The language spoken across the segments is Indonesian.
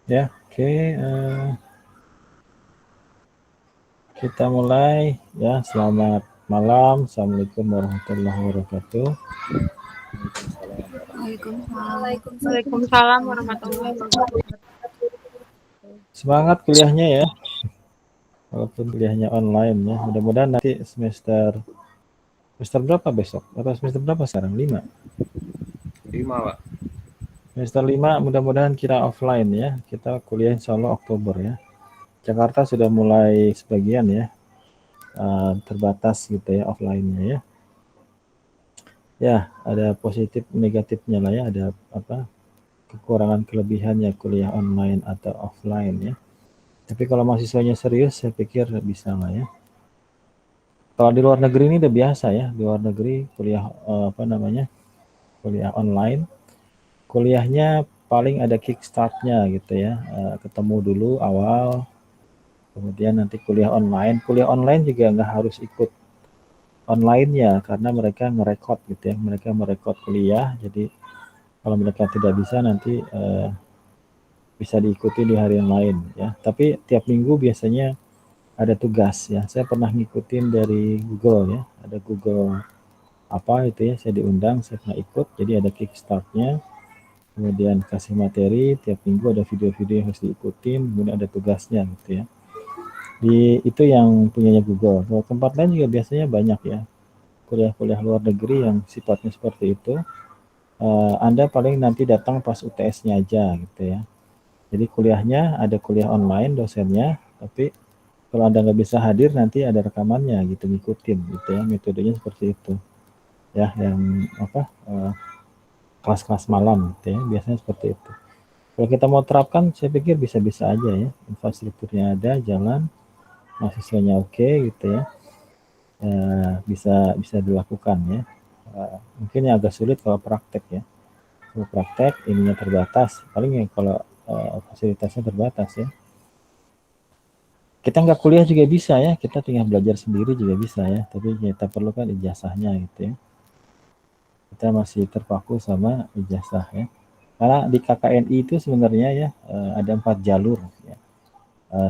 Ya, oke. Kita mulai ya. Selamat malam. Assalamualaikum warahmatullahi wabarakatuh. Waalaikumsalam warahmatullahi wabarakatuh. Semangat kuliahnya ya, walaupun kuliahnya online ya. Mudah-mudahan nanti semester berapa besok? Atau semester berapa sekarang? 5. 5, Pak. Semester 5 mudah-mudahan kita offline ya. Kita kuliah insya Allah Oktober ya. Jakarta sudah mulai sebagian ya, terbatas gitu ya offline-nya ya. Ya, ada positif negatifnya lah ya, ada apa kekurangan kelebihannya kuliah online atau offline ya. Tapi kalau mahasiswanya serius, saya pikir bisa lah ya. Kalau di luar negeri ini udah biasa ya, di luar negeri kuliah kuliah online, kuliahnya paling ada kickstart-nya gitu ya, ketemu dulu awal, kemudian nanti kuliah online. Kuliah online juga nggak harus ikut online-nya karena mereka ngerekod gitu ya, mereka merekod kuliah. Jadi kalau mereka tidak bisa nanti bisa diikuti di hari yang lain ya. Tapi tiap minggu biasanya ada tugas ya. Saya pernah ngikutin dari Google ya. Ada Google apa itu ya, saya diundang, saya pernah ikut. Jadi ada kickstart-nya, kemudian kasih materi, tiap minggu ada video-video yang harus diikutin, kemudian ada tugasnya gitu ya. Di itu yang punyanya Google. Kalau tempat lain juga biasanya banyak ya. Kuliah-kuliah luar negeri yang sifatnya seperti itu. Anda paling nanti datang pas UTS-nya aja gitu ya. Jadi kuliahnya ada kuliah online dosennya, tapi kalau Anda nggak bisa hadir nanti ada rekamannya gitu, ngikutin gitu ya, metodenya seperti itu. Ya, yang apa kelas-kelas malam gitu ya, biasanya seperti itu. Kalau kita mau terapkan, saya pikir bisa-bisa aja ya, infrastrukturnya ada, jalan, mahasiswanya oke gitu ya, bisa bisa dilakukan ya. Mungkin yang agak sulit kalau praktek ya. Kalau praktek ininya terbatas, paling ya kalau fasilitasnya terbatas ya. Kita nggak kuliah juga bisa ya, kita tinggal belajar sendiri juga bisa ya, tapi kita perlukan ijazahnya gitu ya. Kita masih terpaku sama ijazah ya. Karena di KKNI itu sebenarnya ya ada 4 jalur ya.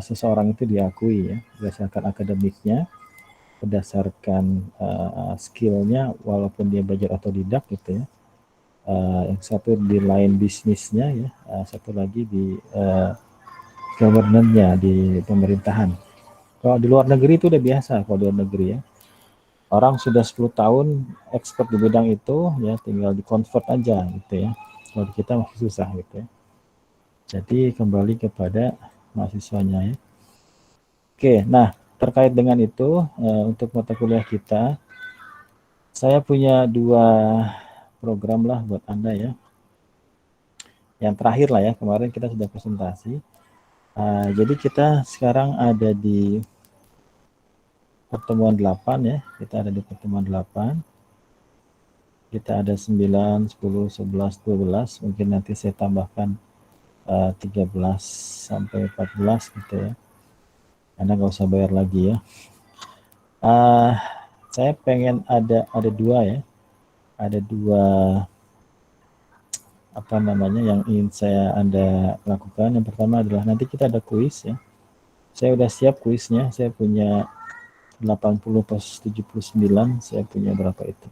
Seseorang itu diakui ya berdasarkan akademiknya, berdasarkan skillnya walaupun dia belajar otodidak gitu ya. Yang satu di line bisnisnya ya, satu lagi di governance-nya, di pemerintahan. Kalau di luar negeri itu udah biasa kalau di luar negeri ya. Orang sudah 10 tahun expert di bidang itu ya, tinggal di-convert aja gitu ya. Kalau di kita masih susah gitu ya. Jadi kembali kepada mahasiswanya ya. Oke, nah terkait dengan itu untuk mata kuliah kita, saya punya 2 program lah buat Anda ya. Yang terakhir lah ya, kemarin kita sudah presentasi. Jadi kita sekarang ada di pertemuan 8 ya, kita ada di pertemuan 8. Kita ada 9, 10, 11, 12, mungkin nanti saya tambahkan 13 sampai 14 gitu ya. Anda nggak usah bayar lagi ya. Saya pengen ada 2 ya. Ada 2 apa namanya yang ingin Anda lakukan. Yang pertama adalah nanti kita ada kuis ya. Saya udah siap kuisnya. Saya punya 80 plus 79. Saya punya berapa itu?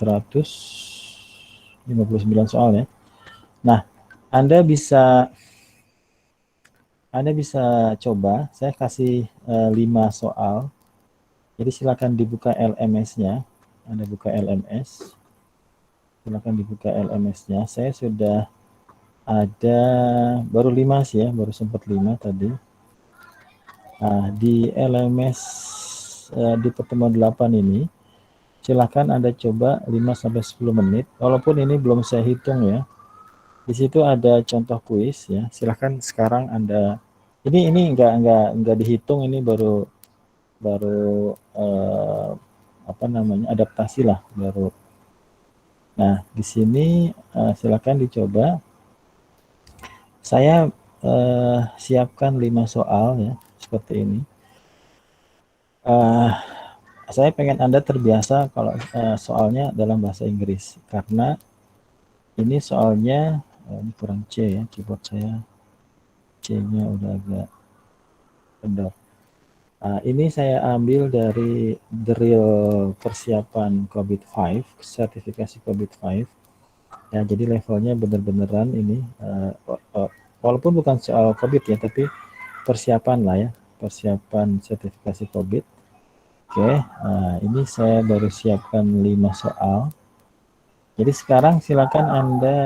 159 soal ya. Nah, Anda bisa coba, saya kasih 5 soal. Jadi silakan dibuka LMS-nya. Anda buka LMS. Silakan dibuka LMS-nya. Saya sudah ada baru 5 sih ya, baru sempat 5 tadi. Nah, di LMS di pertemuan 8 ini silakan Anda coba 5 sampai 10 menit. Walaupun ini belum saya hitung ya. Di situ ada contoh kuis ya. Silakan sekarang Anda ini enggak dihitung, ini baru apa namanya adaptasi lah baru. Nah di sini silakan dicoba. Saya siapkan 5 soal ya seperti ini. Saya pengen Anda terbiasa kalau soalnya dalam bahasa Inggris karena ini soalnya ini kurang C ya keyboard saya. C-nya udah agak kedap. Ini saya ambil dari drill persiapan COVID-5, sertifikasi COVID-5. Ya, jadi levelnya bener-beneran ini, walaupun bukan soal COVID ya, tapi persiapan lah ya, persiapan sertifikasi COVID. Oke, ini saya baru siapkan 5 soal. Jadi sekarang silakan Anda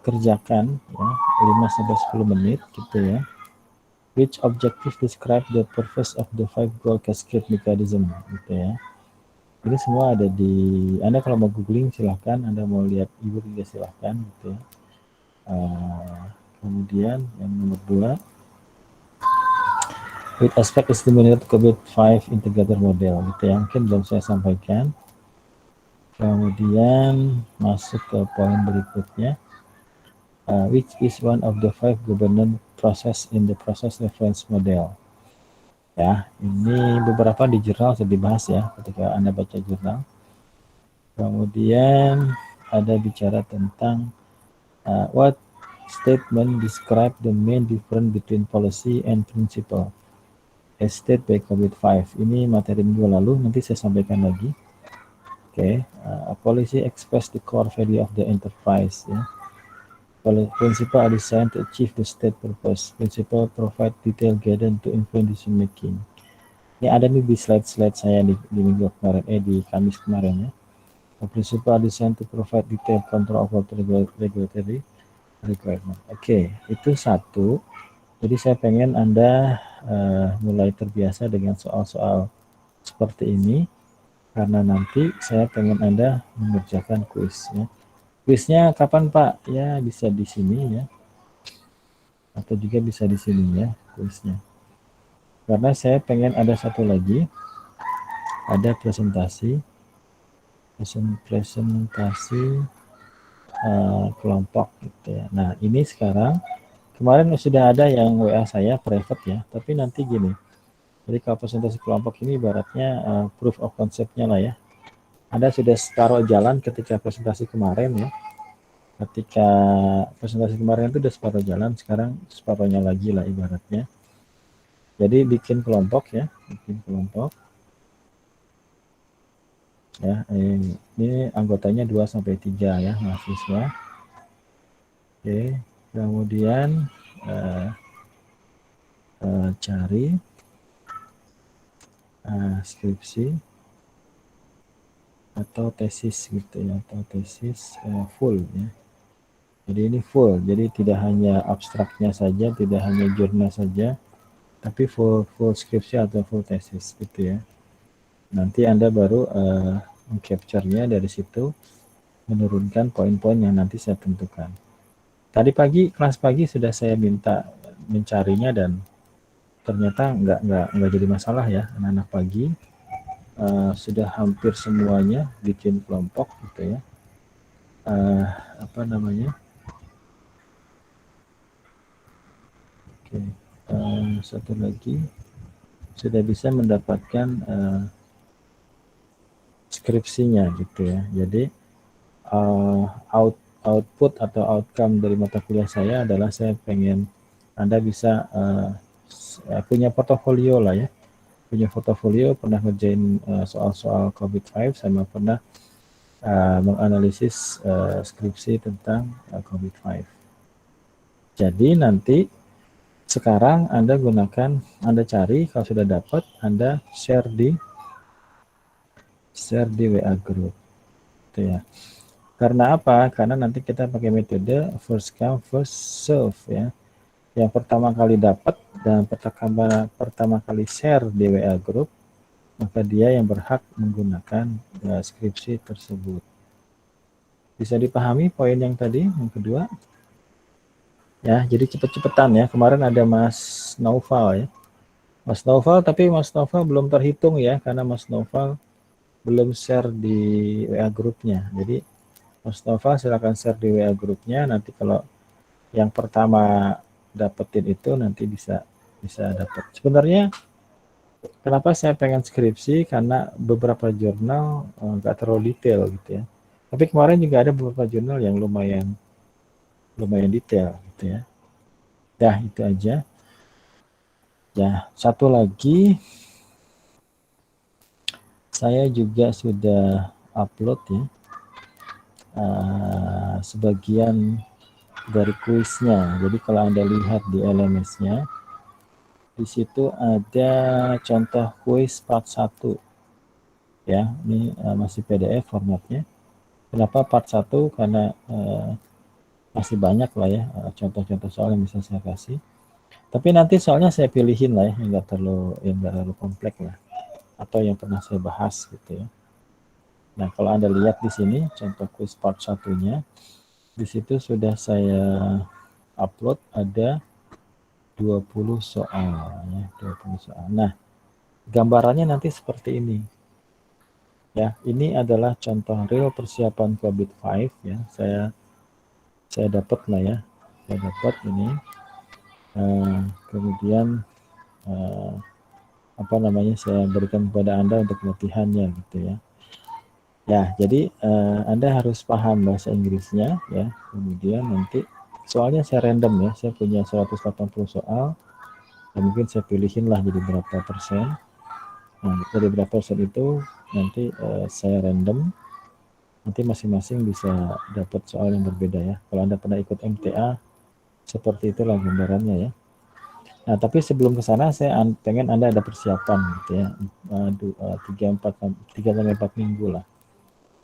kerjakan ya, 5-10 menit gitu ya. Which objective describe the purpose of the 5 goal cascade mechanism gitu ya. Ini semua ada di, Anda kalau mau googling silahkan, Anda mau lihat ibu juga silahkan gitu ya. Kemudian yang nomor 2, which aspect is dominated COVID-5 integrator model gitu ya, mungkin belum saya sampaikan. Kemudian masuk ke poin berikutnya, which is one of the 5 governance process in the process reference model. Ya, ini beberapa di jurnal sudah dibahas ya ketika Anda baca jurnal. Kemudian ada bicara tentang what statement describe the main difference between policy and principle as stated by COVID-5. Ini materi minggu lalu, nanti saya sampaikan lagi. Oke, policy express the core value of the enterprise ya. Principle are designed to achieve the state purpose. Principle provide detailed guidance to influence decision making. Ini ada nih di slide-slide saya di minggu kemarin, di Kamis kemarin ya. Principle are designed to provide detailed control over the regulatory requirement. Oke, itu satu. Jadi saya pengen Anda mulai terbiasa dengan soal-soal seperti ini, karena nanti saya pengen Anda mengerjakan kuis ya. Kuisnya kapan Pak? Ya bisa di sini ya, atau juga bisa di sini ya kuisnya. Karena saya pengen ada satu lagi, ada presentasi kelompok gitu ya. Nah ini sekarang, kemarin sudah ada yang WA saya private ya, tapi nanti gini. Jadi kalau presentasi kelompok ini ibaratnya proof of concept-nya lah ya. Anda sudah separuh jalan ketika presentasi kemarin ya. Ketika presentasi kemarin itu sudah separuh jalan, sekarang separuhnya lagi lah ibaratnya. Jadi bikin kelompok ya, bikin kelompok. Ya, ini anggotanya 2-3 ya, mahasiswa. Oke, kemudian cari skripsi atau tesis gitu ya, atau tesis full ya. Jadi ini full, jadi tidak hanya abstraknya saja, tidak hanya jurnal saja, tapi full skripsi atau full tesis gitu ya. Nanti Anda baru mengcapture-nya dari situ, menurunkan poin-poin yang nanti saya tentukan. Tadi pagi, kelas pagi sudah saya minta mencarinya dan ternyata nggak jadi masalah ya, anak-anak pagi sudah hampir semuanya bikin kelompok gitu ya. Oke, satu lagi sudah bisa mendapatkan skripsinya gitu ya. Jadi output atau outcome dari mata kuliah saya adalah saya pengen Anda bisa punya portofolio lah ya. Punya portofolio, pernah ngerjain soal-soal COVID-5, sama pernah menganalisis skripsi tentang COVID-5. Jadi nanti sekarang Anda gunakan, Anda cari, kalau sudah dapat, Anda share di WA group. Itu ya. Karena apa? Karena nanti kita pakai metode first come first serve ya. Yang pertama kali dapat dan pertama kali share di WA group, maka dia yang berhak menggunakan skripsi tersebut. Bisa dipahami poin yang tadi, yang kedua? Ya, jadi cepet-cepetan ya. Kemarin ada Mas Naufal ya. Mas Naufal, tapi Mas Naufal belum terhitung ya, karena Mas Naufal belum share di WA grupnya. Jadi Mas Naufal silakan share di WA grupnya. Nanti kalau yang pertama dapetin itu nanti bisa dapat. Sebenarnya kenapa saya pengen skripsi, karena beberapa jurnal nggak terlalu detail gitu ya. Tapi kemarin juga ada beberapa jurnal yang lumayan detail gitu ya. Ya, itu aja. Ya, satu lagi, saya juga sudah upload ya sebagian dari kuisnya. Jadi kalau Anda lihat di LMS-nya, di situ ada contoh kuis part 1 ya. Ini masih PDF formatnya. Kenapa part 1? Karena masih banyak lah ya contoh-contoh soal yang bisa saya kasih. Tapi nanti soalnya saya pilihin lah ya, yang nggak terlalu kompleks lah, atau yang pernah saya bahas gitu ya. Nah, kalau Anda lihat di sini contoh quiz part 1-nya, di situ sudah saya upload ada 20 soal ya, 20 soal. Nah, gambarannya nanti seperti ini. Ya, ini adalah contoh real persiapan COVID 5 ya. Saya dapat lah ya. Saya dapat ini. Kemudian apa namanya, saya berikan kepada Anda untuk latihannya gitu ya. Ya, jadi Anda harus paham bahasa Inggrisnya ya. Kemudian nanti soalnya saya random ya. Saya punya 180 soal. Dan mungkin saya pilihin lah jadi berapa persen. Nah, dari berapa persen itu nanti saya random. Nanti masing-masing bisa dapat soal yang berbeda ya. Kalau Anda pernah ikut MTA, seperti itulah gambarannya ya. Nah, tapi sebelum ke sana saya pengen Anda ada persiapan gitu ya. 3-4 minggu lah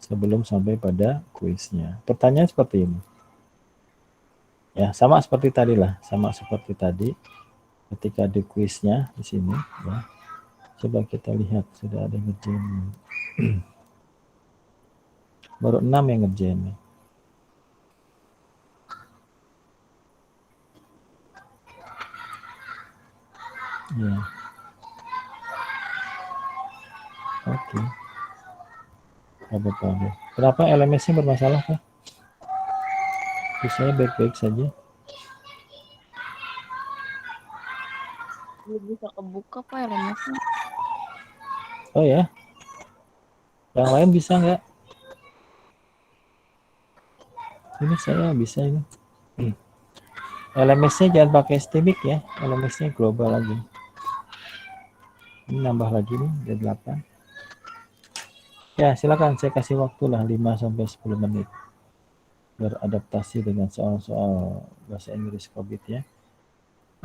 sebelum sampai pada kuisnya. Pertanyaan seperti ini. Ya, sama seperti tadi lah, sama seperti tadi ketika di kuisnya di sini ya. Coba kita lihat sudah ada yang ngerjain. Baru 6 yang ngerjain. Ya. Oke. Okay. Kenapa LMS-nya bermasalah kah? Saya baik-baik saja. Belum bisa kebuka Pak LMS-nya. Oh ya, yang lain bisa nggak? Ini saya bisa ini. LMS-nya jangan pakai Steamik ya, LMS-nya global lagi. Ini nambah lagi nih, ada 8. Ya, silakan saya kasih waktu lah 5-10 menit beradaptasi dengan soal-soal bahasa Inggris COVID ya.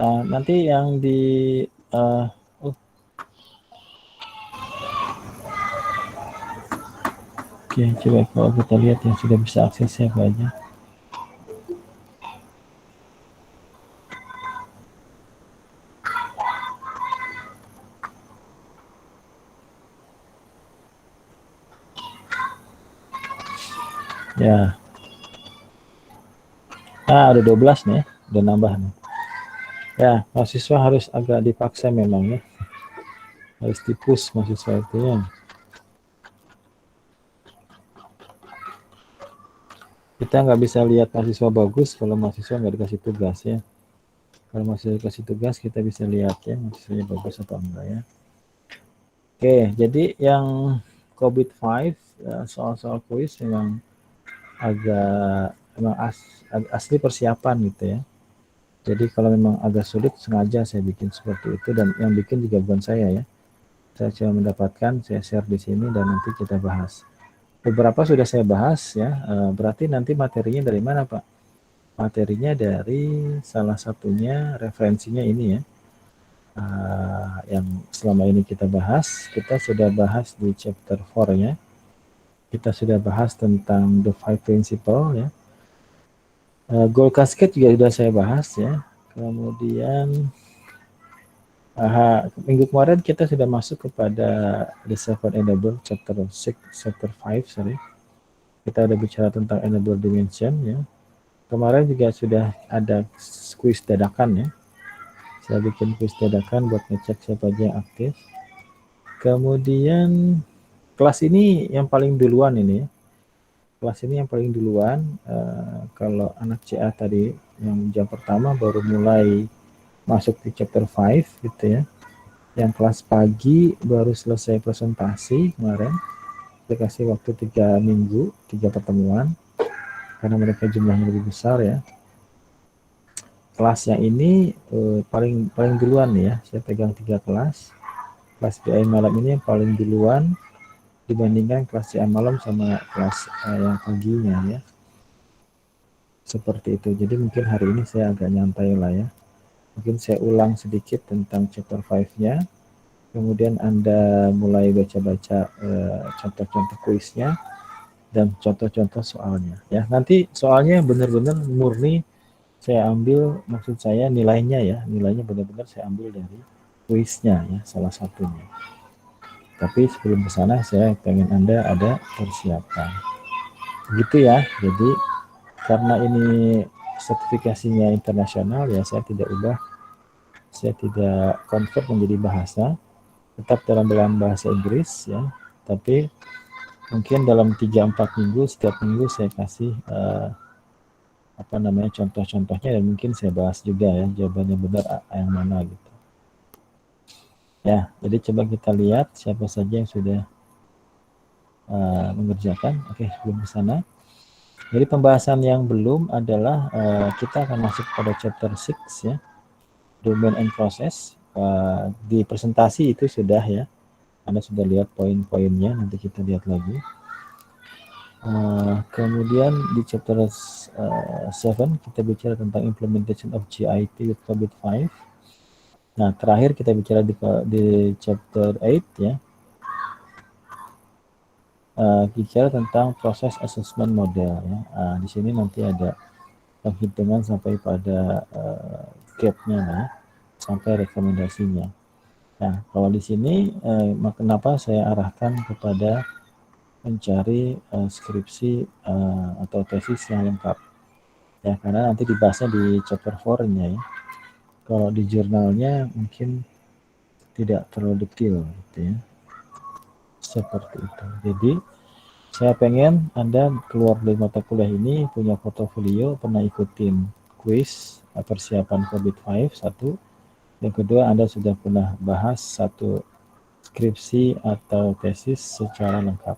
Nah, nanti yang di Oke, coba kalau kita lihat yang sudah bisa akses siapa aja. Ya. Nah, ada 12 nih, udah nambah nih. Ya, mahasiswa harus agak dipaksa memang ya. Harus dipus mahasiswa itu ya. Kita nggak bisa lihat mahasiswa bagus kalau mahasiswa nggak dikasih tugas ya. Kalau mahasiswa dikasih tugas, kita bisa lihat ya mahasiswanya bagus atau enggak ya. Oke, jadi yang COVID-5 ya, soal-soal kuis memang agak asli persiapan gitu ya. Jadi kalau memang agak sulit, sengaja saya bikin seperti itu, dan yang bikin juga bukan saya ya. Saya cuma mendapatkan, saya share di sini dan nanti kita bahas. Beberapa sudah saya bahas ya, berarti nanti materinya dari mana Pak? Materinya dari salah satunya referensinya ini ya. Yang selama ini kita bahas, kita sudah bahas di chapter 4 ya. Kita sudah bahas tentang the 5 principle ya. Goal cascade juga sudah saya bahas ya. Kemudian minggu kemarin kita sudah masuk kepada the 7 enable chapter 6, chapter 5 sorry. Kita udah bicara tentang enable dimension ya. Kemarin juga sudah ada quiz dadakan ya. Saya bikin quiz dadakan buat ngecek siapa aja yang aktif. Kemudian kelas ini yang paling duluan ini ya. Kelas ini yang paling duluan, kalau anak CA tadi yang jam pertama baru mulai masuk di chapter 5 gitu ya. Yang kelas pagi baru selesai presentasi kemarin. Saya kasih waktu 3 minggu, 3 pertemuan, karena mereka jumlahnya lebih besar ya. kelas yang ini paling duluan nih ya, saya pegang 3 kelas. Kelas BI malam ini yang paling duluan dibandingkan kelas CA malam sama kelas yang paginya ya. Seperti itu. Jadi mungkin hari ini saya agak nyantai lah ya. Mungkin saya ulang sedikit tentang chapter 5-nya. Kemudian Anda mulai baca-baca contoh-contoh kuisnya dan contoh-contoh soalnya ya. Nanti soalnya benar-benar murni saya ambil, maksud saya nilainya ya, nilainya benar-benar saya ambil dari kuisnya ya, salah satunya. Tapi sebelum ke sana saya pengen Anda ada persiapan. Gitu ya. Jadi karena ini sertifikasinya internasional ya, saya tidak convert menjadi bahasa, tetap dalam bahasa Inggris ya, tapi mungkin dalam 3-4 minggu, setiap minggu saya kasih contoh-contohnya, dan mungkin saya bahas juga ya jawabannya benar yang mana gitu ya. Jadi coba kita lihat siapa saja yang sudah mengerjakan. Oke, sebelum ke sana, jadi pembahasan yang belum adalah kita akan masuk pada chapter 6 ya, domain and process. Di presentasi itu sudah ya, Anda sudah lihat poin-poinnya, nanti kita lihat lagi. Kemudian di chapter 7 kita bicara tentang implementation of GIT with COVID-5. Nah, terakhir kita bicara di chapter 8 ya, bicara tentang proses assessment model ya. Di sini nanti ada penghitungan sampai pada gap-nya ya, sampai rekomendasinya. Nah, kalau di sini kenapa saya arahkan kepada mencari skripsi atau tesis yang lengkap ya, karena nanti dibahasnya di chapter 4-nya ya. Kalau di jurnalnya mungkin tidak terlalu detail gitu ya, seperti itu. Jadi saya pengen Anda keluar dari mata kuliah ini punya portofolio, pernah ikutin kuis persiapan COVID-5 satu, yang kedua Anda sudah pernah bahas satu skripsi atau tesis secara lengkap.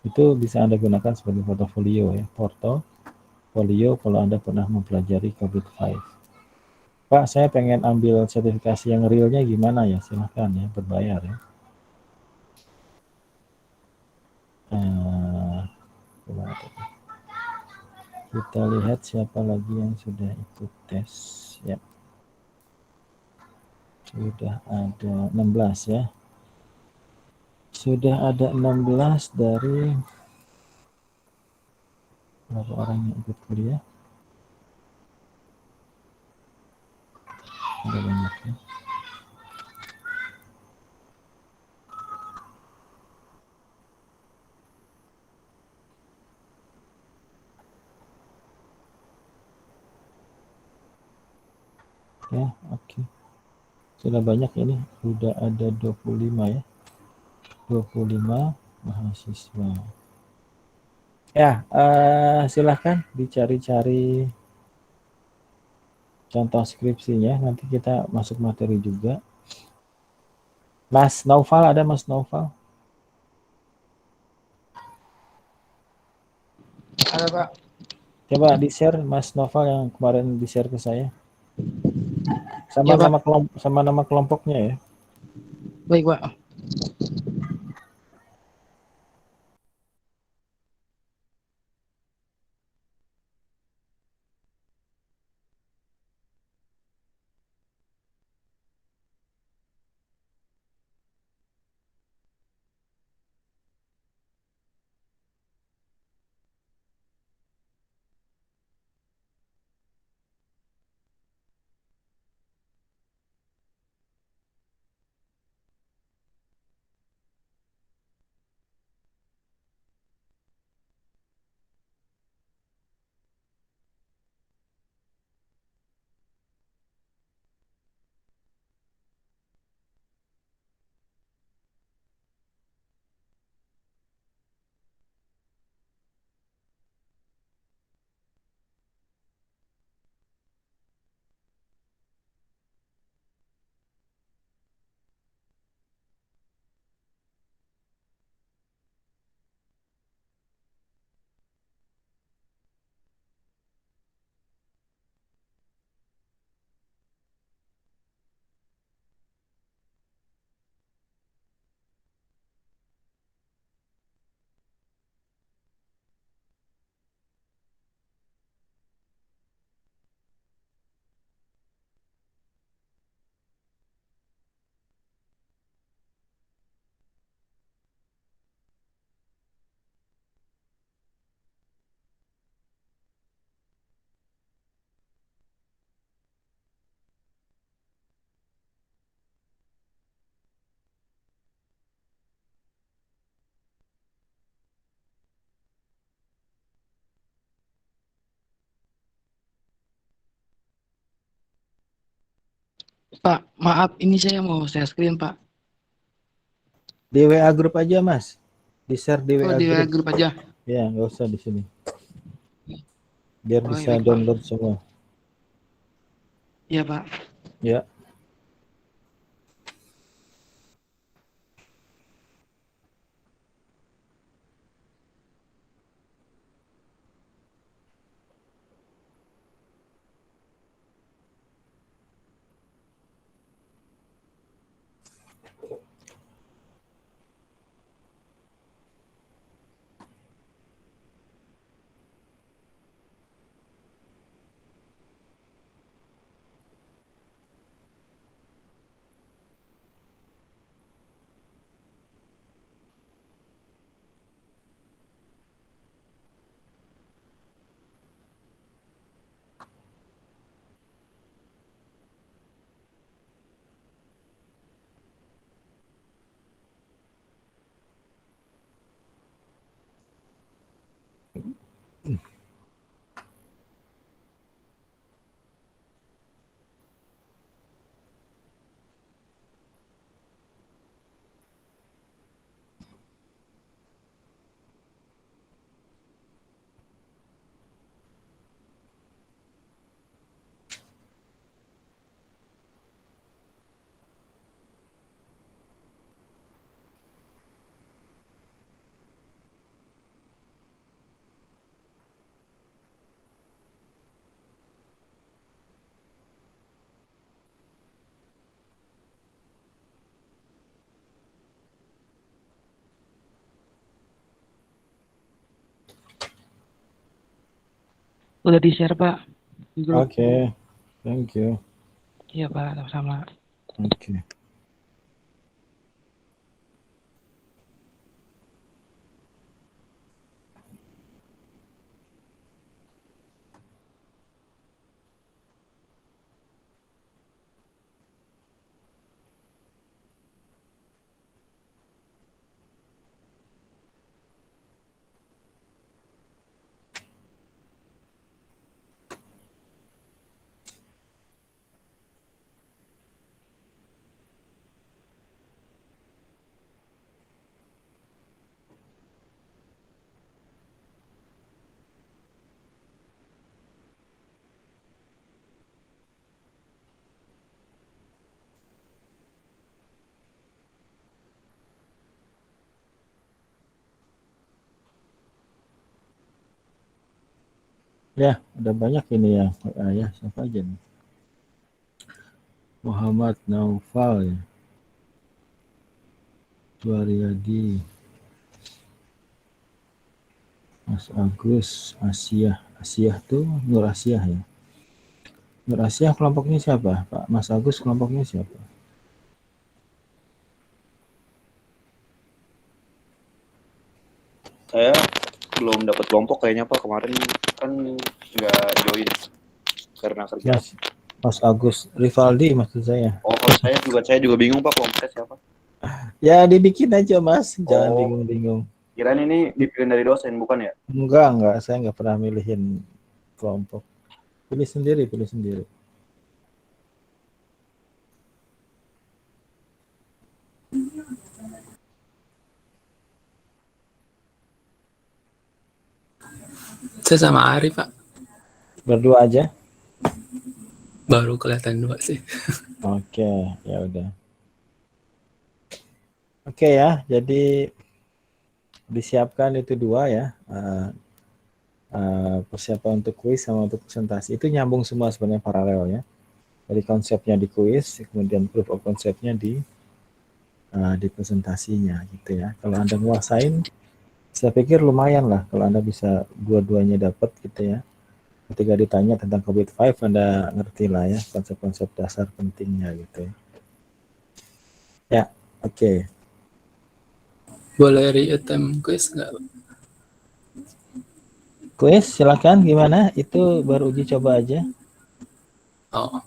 Itu bisa Anda gunakan sebagai portofolio ya, portofolio kalau Anda pernah mempelajari COVID-5. Pak, saya pengen ambil sertifikasi yang realnya gimana ya? Silahkan ya, berbayar ya. Kita lihat siapa lagi yang sudah ikut tes ya. Sudah ada 16 ya. Sudah ada 16 dari berapa orang yang ikut kuliah? Ada banyak ya. Ya, oke. Sudah banyak ini, sudah ada 25 ya. 25 mahasiswa. Ya, silahkan dicari-cari contoh skripsinya, nanti kita masuk materi juga. Mas Naufal, ada Mas Naufal? Ada Pak. Coba di-share Mas Naufal yang kemarin di-share ke saya. Sama Ya, Pak. nama kelompoknya ya. Baik Pak. Pak, maaf, ini saya mau share screen, Pak. Di WA grup aja, Mas. Di-share di Oh, WA di WA grup. grup aja. Ya, nggak usah di sini. Biar Oh, bisa baik, Pak. download semua. Iya, Pak. Ya. Udah di-share, Pak. Di grup. Oke. Thank you. Iya, Pak. Sama-sama. Oke. Ya, ada banyak ini ya. Ya, siapa aja nih? Muhammad Naufal ya. Suaryadi, Mas Agus, Asia tuh Nur Asia ya. Nur Asia kelompoknya siapa? Pak Mas Agus kelompoknya siapa? Saya belum dapat kelompok kayaknya Pak, kemarin kan nggak join karena kerja. Mas Agus Rivaldi maksud saya. Oh, kalau saya juga bingung Pak kelompoknya siapa. Ya dibikin aja Mas, jangan Oh, bingung-bingung. kirain ini dipilih dari dosen bukan ya? Enggak, saya nggak pernah milihin kelompok. Pilih sendiri. Saya sama Ari, Pak. Berdua aja. Baru kelihatan dua sih. Oke, ya udah. Oke ya, jadi disiapkan itu dua ya. Persiapan untuk kuis sama untuk presentasi. Itu nyambung semua sebenarnya paralel ya. Jadi konsepnya di kuis, kemudian proof of konsepnya di presentasinya gitu ya. Kalau Anda nguasain, saya pikir lumayan lah kalau Anda bisa dua-duanya dapat gitu ya. Ketika ditanya tentang COVID-5, Anda ngerti lah ya konsep-konsep dasar pentingnya gitu ya. Ya, oke. Boleh reattempt quiz nggak? Kuis silakan gimana? Itu baru uji coba aja. Oh,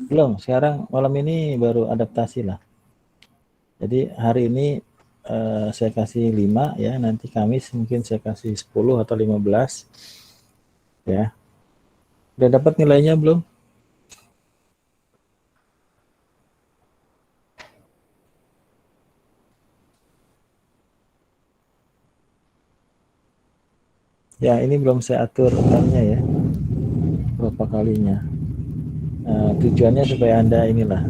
Belum, sekarang malam ini baru adaptasi lah. Jadi hari ini saya kasih 5 ya, nanti Kamis mungkin saya kasih 10 atau 15 ya. Udah dapat nilainya belum? Ya, ini belum saya atur time-nya ya, berapa kalinya. Tujuannya supaya Anda inilah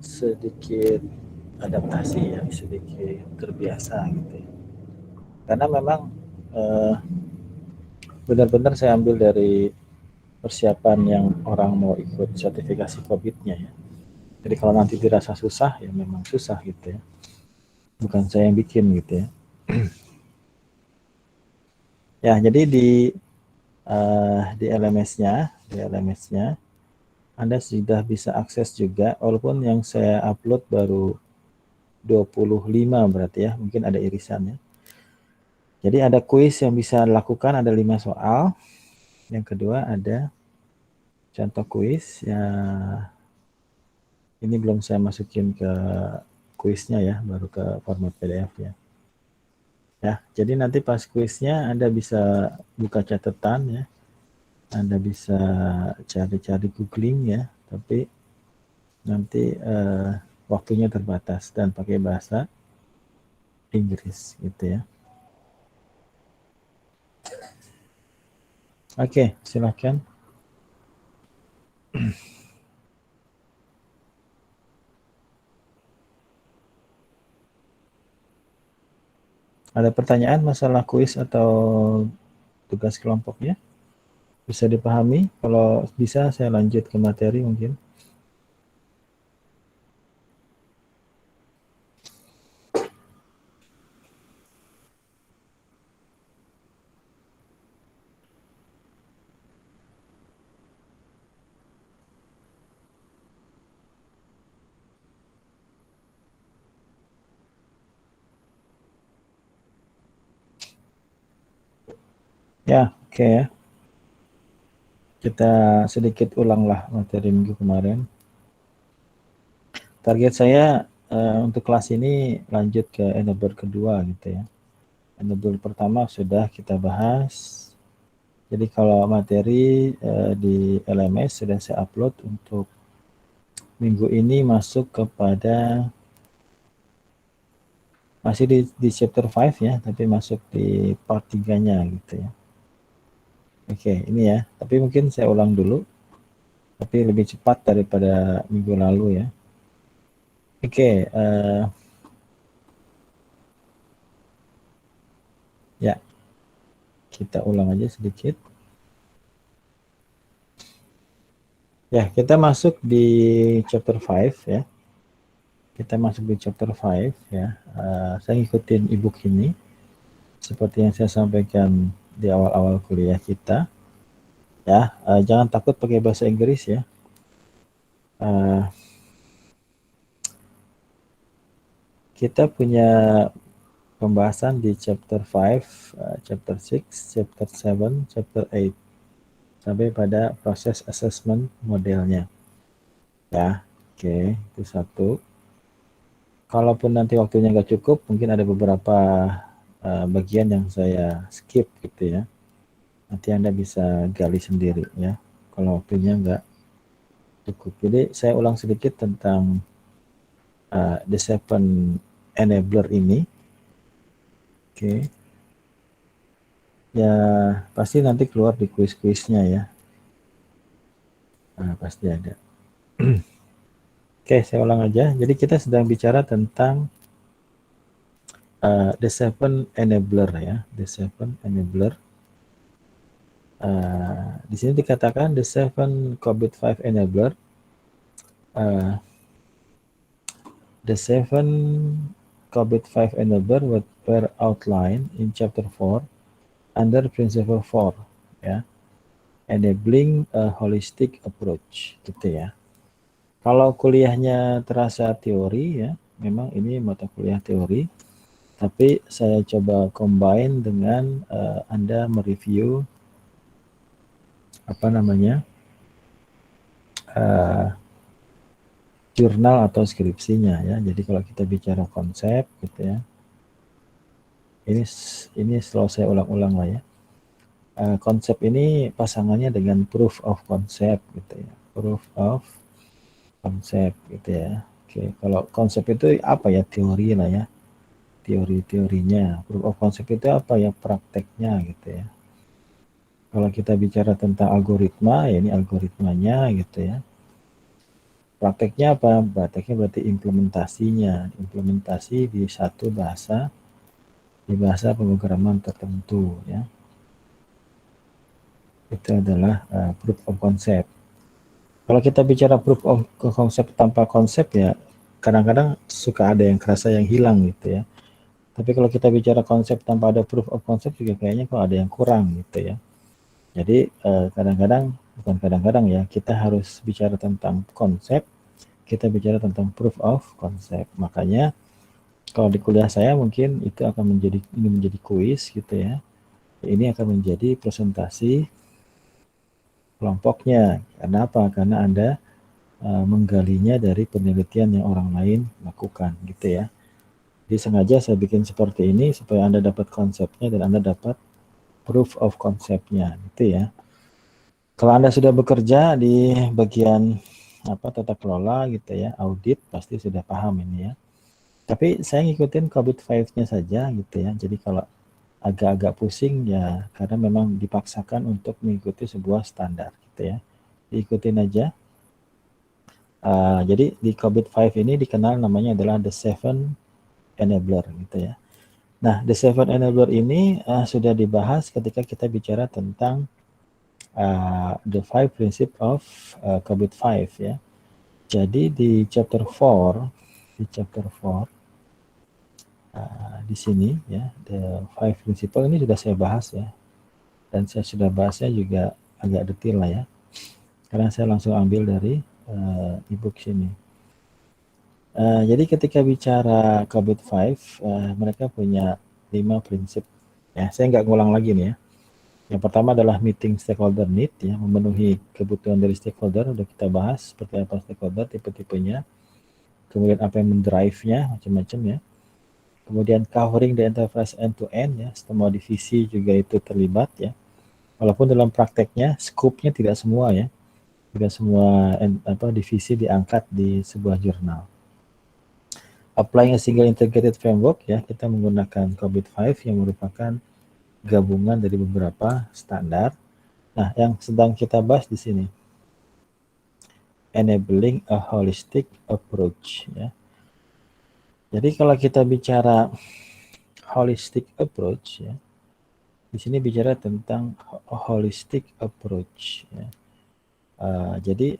sedikit adaptasi ya, sedikit terbiasa gitu ya. Karena memang benar-benar saya ambil dari persiapan yang orang mau ikut sertifikasi COVID-nya ya. Jadi kalau nanti dirasa susah, ya memang susah gitu ya. Bukan saya yang bikin gitu ya. Ya, jadi di LMS-nya, Anda sudah bisa akses juga, walaupun yang saya upload baru 25 berarti ya, mungkin ada irisan ya. Jadi ada kuis yang bisa dilakukan, ada 5 soal. Yang kedua ada contoh kuis ya. Ini belum saya masukin ke kuisnya ya, baru ke format PDF ya. Ya, jadi nanti pas kuisnya Anda bisa buka catatan ya. Anda bisa cari-cari googling ya, tapi nanti waktunya terbatas dan pakai bahasa Inggris gitu ya. Oke, silakan. Ada pertanyaan masalah kuis atau tugas kelompoknya? Bisa dipahami? Kalau bisa saya lanjut ke materi mungkin. Ya, oke ya. Kita sedikit ulanglah materi minggu kemarin. Target saya untuk kelas ini lanjut ke enabler kedua gitu ya. Enabler pertama sudah kita bahas. Jadi kalau materi di LMS sudah saya upload untuk minggu ini masuk kepada masih di chapter 5 ya, tapi masuk di part 3-nya gitu ya. Oke, ini ya. Tapi mungkin saya ulang dulu. Tapi lebih cepat daripada minggu lalu ya. Oke, ya. Kita ulang aja sedikit. Ya, kita masuk di chapter 5 ya. Kita masuk di chapter 5 ya. Saya ngikutin ebook ini. Seperti yang saya sampaikan di awal-awal kuliah kita. Ya, jangan takut pakai bahasa Inggris ya. Kita punya pembahasan di chapter 5, chapter 6, chapter 7, chapter 8. Sampai pada proses assessment modelnya. Ya, oke, itu satu. Kalaupun nanti waktunya nggak cukup, mungkin ada beberapa bagian yang saya skip gitu ya. Nanti Anda bisa gali sendiri ya, kalau waktunya nggak cukup. Jadi saya ulang sedikit tentang the 7 enabler ini. Oke. Ya, pasti nanti keluar di kuis-kuisnya ya. Pasti ada. Oke, saya ulang aja. Jadi kita sedang bicara tentang the 7 enabler ya, the 7 enabler. Di sini dikatakan the 7 COVID-5 enabler. The 7 COVID-5 enabler were outlined in chapter 4 under principle 4 ya. Enabling a holistic approach gitu ya. Kalau kuliahnya terasa teori ya, memang ini mata kuliah teori. Tapi saya coba combine dengan Anda mereview jurnal atau skripsinya ya. Jadi kalau kita bicara konsep gitu ya. Ini selalu saya ulang-ulang lah ya. Konsep ini pasangannya dengan proof of concept gitu ya. Proof of concept gitu ya. Oke, kalau konsep itu apa ya, teori lah ya. teori-teorinya. Proof of concept itu apa ya? Prakteknya gitu ya. Kalau kita bicara tentang algoritma, ya ini algoritmanya gitu ya. Prakteknya apa? Prakteknya berarti implementasinya. Implementasi di satu bahasa, di bahasa pemrograman tertentu ya. Itu adalah proof of concept. Kalau kita bicara proof of concept tanpa konsep ya, kadang-kadang suka ada yang kerasa yang hilang gitu ya. Tapi kalau kita bicara konsep tanpa ada proof of concept juga kayaknya kok ada yang kurang gitu ya. Jadi kadang-kadang, bukan kadang-kadang ya, kita harus bicara tentang konsep, kita bicara tentang proof of concept. Makanya kalau di kuliah saya mungkin itu akan menjadi kuis gitu ya. Ini akan menjadi presentasi kelompoknya. Karena apa? Karena Anda menggalinya dari penelitian yang orang lain lakukan gitu ya. Jadi sengaja saya bikin seperti ini supaya Anda dapat konsepnya dan Anda dapat proof of konsepnya gitu ya. Kalau Anda sudah bekerja di bagian tata kelola gitu ya, audit, pasti sudah paham ini ya. Tapi saya ngikutin COVID 5-nya saja gitu ya. Jadi kalau agak-agak pusing ya karena memang dipaksakan untuk mengikuti sebuah standar gitu ya. Diikutin aja. Jadi di COVID 5 ini dikenal namanya adalah the 7 enabler gitu ya. Nah, the 7 enabler ini sudah dibahas ketika kita bicara tentang the 5 principle of COVID 5 ya. Jadi di chapter 4 di sini ya, the 5 principle ini sudah saya bahas ya. Dan saya sudah bahasnya juga agak detail lah ya. Karena saya langsung ambil dari ebook sini. Jadi ketika bicara COVID 5, mereka punya 5 prinsip. Ya, saya nggak ngulang lagi nih ya. Yang pertama adalah meeting stakeholder need, ya, memenuhi kebutuhan dari stakeholder. Udah kita bahas seperti apa stakeholder, tipe-tipenya. Kemudian apa yang mendrive-nya, macam-macam ya. Kemudian covering the enterprise end-to-end, ya, semua divisi juga itu terlibat ya. Walaupun dalam prakteknya, scope-nya tidak semua ya. Tidak semua divisi diangkat di sebuah jurnal. Applying a single integrated framework, ya, kita menggunakan COVID 5 yang merupakan gabungan dari beberapa standar. Nah, yang sedang kita bahas di sini, enabling a holistic approach, ya. Jadi kalau kita bicara holistic approach, ya, di sini bicara tentang holistic approach, ya. Jadi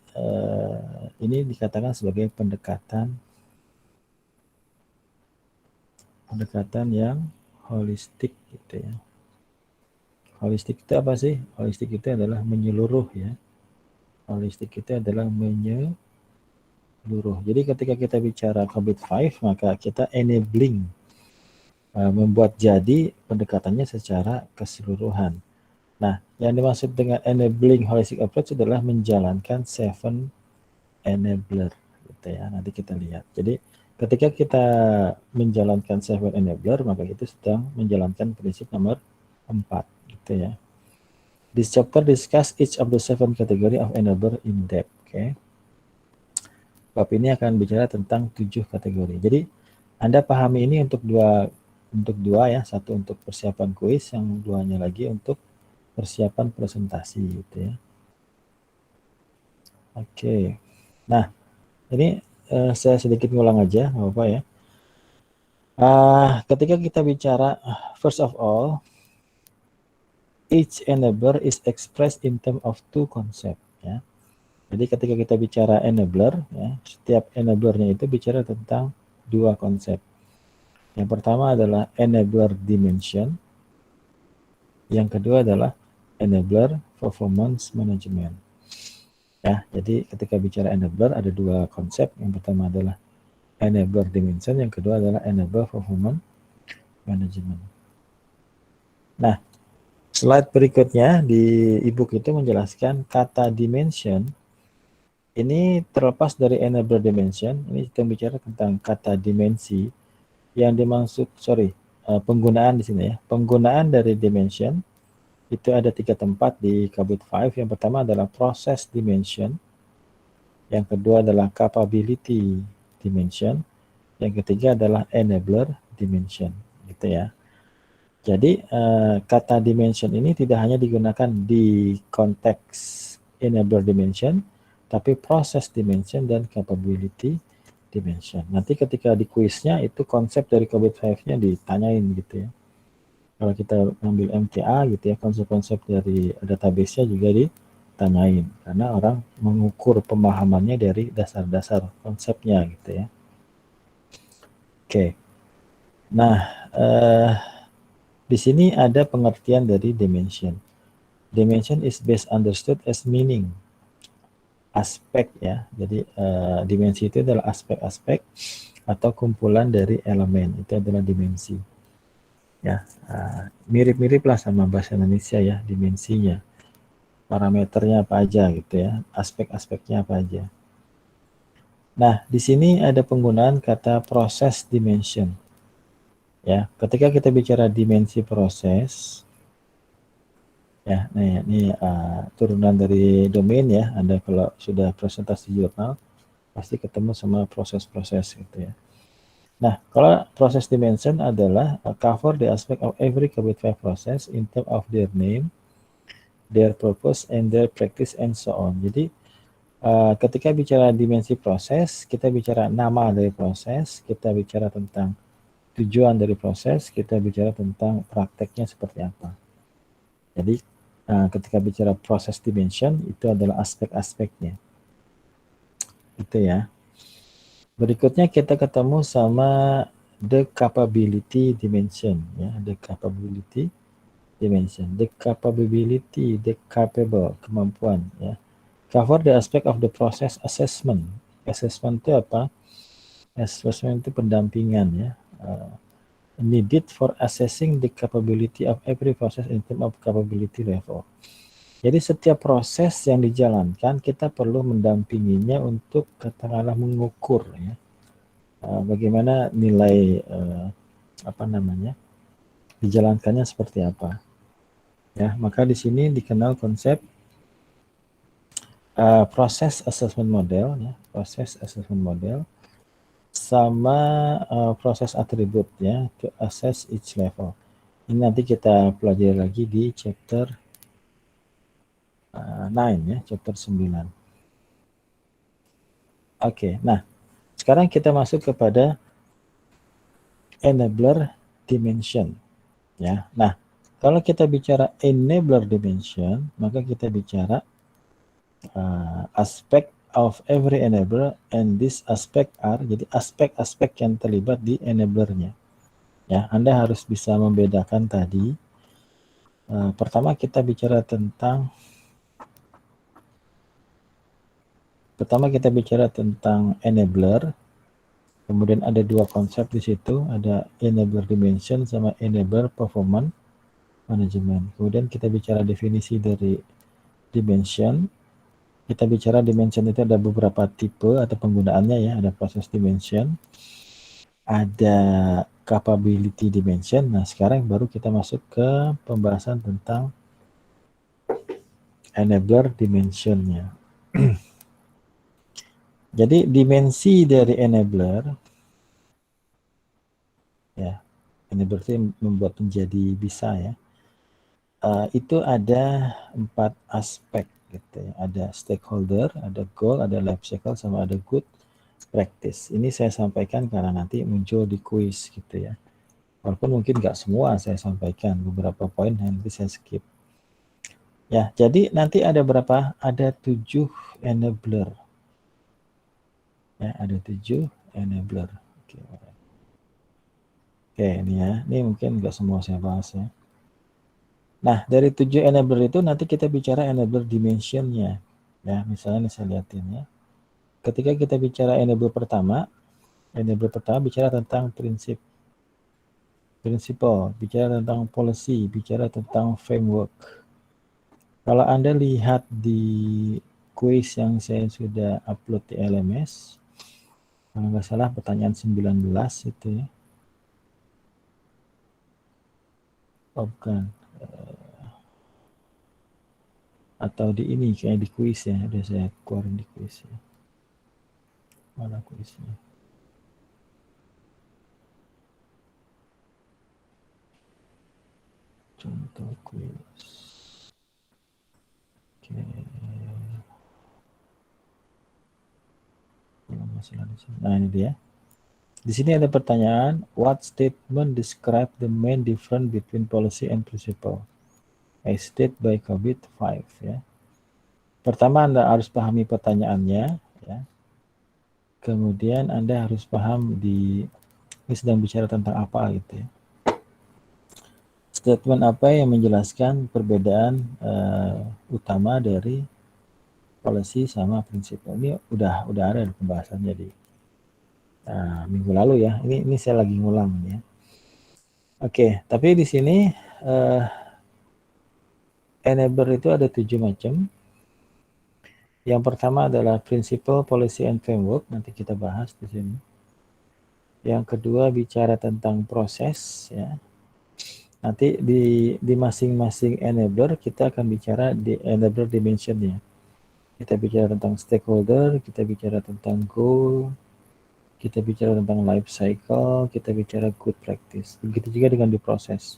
ini dikatakan sebagai pendekatan yang holistik gitu ya. Holistik itu apa sih? Holistik itu adalah menyeluruh ya. Holistik itu adalah menyeluruh. Jadi ketika kita bicara COVID 5 maka kita enabling, membuat jadi pendekatannya secara keseluruhan. Nah, yang dimaksud dengan enabling holistic approach adalah menjalankan 7 enabler gitu ya. Nanti kita lihat. Jadi ketika kita menjalankan 7 enabler maka itu sedang menjalankan prinsip nomor 4 gitu ya. This chapter discuss each of the 7 category of enabler in depth. Okay. Bab ini akan bicara tentang 7 kategori. Jadi Anda pahami ini untuk dua ya, satu untuk persiapan kuis, yang duanya lagi untuk persiapan presentasi gitu ya. Oke. Nah, ini saya sedikit ngulang aja, nggak apa-apa ya. Ketika kita bicara, first of all, each enabler is expressed in terms of 2 concept. Ya. Jadi ketika kita bicara enabler, ya, setiap enablernya itu bicara tentang 2 konsep. Yang pertama adalah enabler dimension. Yang kedua adalah enabler performance management. Ya, jadi ketika bicara enabler ada 2 konsep. Yang pertama adalah enabler dimension, yang kedua adalah enabler performance management. Nah, slide berikutnya di ebook itu menjelaskan kata dimension ini terlepas dari enabler dimension. Ini kita bicara tentang kata dimensi yang dimaksud, penggunaan di sini ya. Penggunaan dari dimension itu ada 3 tempat di COVID 5. Yang pertama adalah process dimension, yang kedua adalah capability dimension, yang ketiga adalah enabler dimension, gitu ya. Jadi kata dimension ini tidak hanya digunakan di konteks enabler dimension, tapi proses dimension dan capability dimension. Nanti ketika di kuisnya itu konsep dari COVID 5-nya ditanyain gitu ya. Kalau kita ambil MTA gitu ya, konsep-konsep dari database-nya juga ditanyain. Karena orang mengukur pemahamannya dari dasar-dasar konsepnya gitu ya. Oke. Nah, di sini ada pengertian dari dimension. Dimension is best understood as meaning. Aspek ya. Jadi dimensi itu adalah aspek-aspek atau kumpulan dari elemen. Itu adalah dimensi. Ya, mirip-mirip lah sama bahasa Indonesia ya, dimensinya. Parameternya apa aja gitu ya, aspek-aspeknya apa aja. Nah, di sini ada penggunaan kata proses dimension. Ya, ketika kita bicara dimensi proses, ya, ini turunan dari domain ya. Anda kalau sudah presentasi jurnal, pasti ketemu sama proses-proses gitu ya. Nah, kalau proses dimension adalah cover the aspect of every COVID-5 process in terms of their name, their purpose, and their practice, and so on. Jadi, ketika bicara dimensi proses, kita bicara nama dari proses, kita bicara tentang tujuan dari proses, kita bicara tentang prakteknya seperti apa. Jadi, ketika bicara proses dimension, itu adalah aspek-aspeknya. Itu ya. Berikutnya kita ketemu sama the capability dimension ya, the capability dimension, the capability, the capable, kemampuan ya. Cover the aspect of the process assessment. Assessment itu apa? Assessment itu pendampingan ya. Needed for assessing the capability of every process in terms of capability level. Jadi setiap proses yang dijalankan kita perlu mendampinginya untuk katakanlah mengukur ya. Bagaimana nilai dijalankannya seperti apa. Ya, maka di sini dikenal konsep proses assessment model ya, proses assessment model sama proses atribut ya, to assess each level. Ini nanti kita pelajari lagi di chapter 9 ya, chapter 9. Oke, nah sekarang kita masuk kepada enabler dimension ya. Nah, kalau kita bicara enabler dimension, maka kita bicara aspect of every enabler, and this aspect are, jadi aspek-aspek yang terlibat di enablernya. Ya, Anda harus bisa membedakan tadi. Pertama kita bicara tentang enabler. Kemudian ada dua konsep di situ, ada enabler dimension sama enabler performance management. Kemudian kita bicara definisi dari dimension. Kita bicara dimension itu ada beberapa tipe atau penggunaannya ya, ada proses dimension, ada capability dimension. Nah, sekarang baru kita masuk ke pembahasan tentang enabler dimensionnya. Jadi dimensi dari enabler, ya, enabler itu membuat menjadi bisa ya. Itu ada 4 aspek gitu ya. Ada stakeholder, ada goal, ada life cycle, sama ada good practice. Ini saya sampaikan karena nanti muncul di kuis gitu ya. Walaupun mungkin nggak semua saya sampaikan, beberapa poin nanti saya skip. Ya, jadi nanti ada berapa? Ada 7 enabler. Ya, ada 7 enabler. Oke, ini ya. Ini mungkin nggak semua saya bahas ya. Nah, dari 7 enabler itu nanti kita bicara enabler dimensionnya. Ya, misalnya saya lihatin ya. Ketika kita bicara enabler pertama bicara tentang prinsip, principle, bicara tentang policy, bicara tentang framework. Kalau Anda lihat di kuis yang saya sudah upload di LMS, kalau nggak salah pertanyaan 19 itu ya. Oh, bukan. Atau di ini, kayak di kuis ya. Udah saya keluarin di kuis ya. Mana kuisnya? Contoh kuis. Oke. Belum masalah di sini. Nah, ini dia. Di sini ada pertanyaan, what statement describe the main difference between policy and principle? As stated by COVID 5 ya. Pertama Anda harus pahami pertanyaannya ya. Kemudian Anda harus paham ini sedang bicara tentang apa gitu ya. Statement apa yang menjelaskan perbedaan utama dari policy sama prinsip. Ini udah ada pembahasannya di minggu lalu ya. Ini saya lagi ngulang ya. Oke, tapi di sini enabler itu ada 7 macam. Yang pertama adalah principle, policy, and framework. Nanti kita bahas di sini. Yang kedua bicara tentang proses ya. Nanti di masing-masing enabler kita akan bicara di enabler dimensionnya. Kita bicara tentang stakeholder, kita bicara tentang goal, kita bicara tentang life cycle, kita bicara good practice. Begitu juga dengan di proses.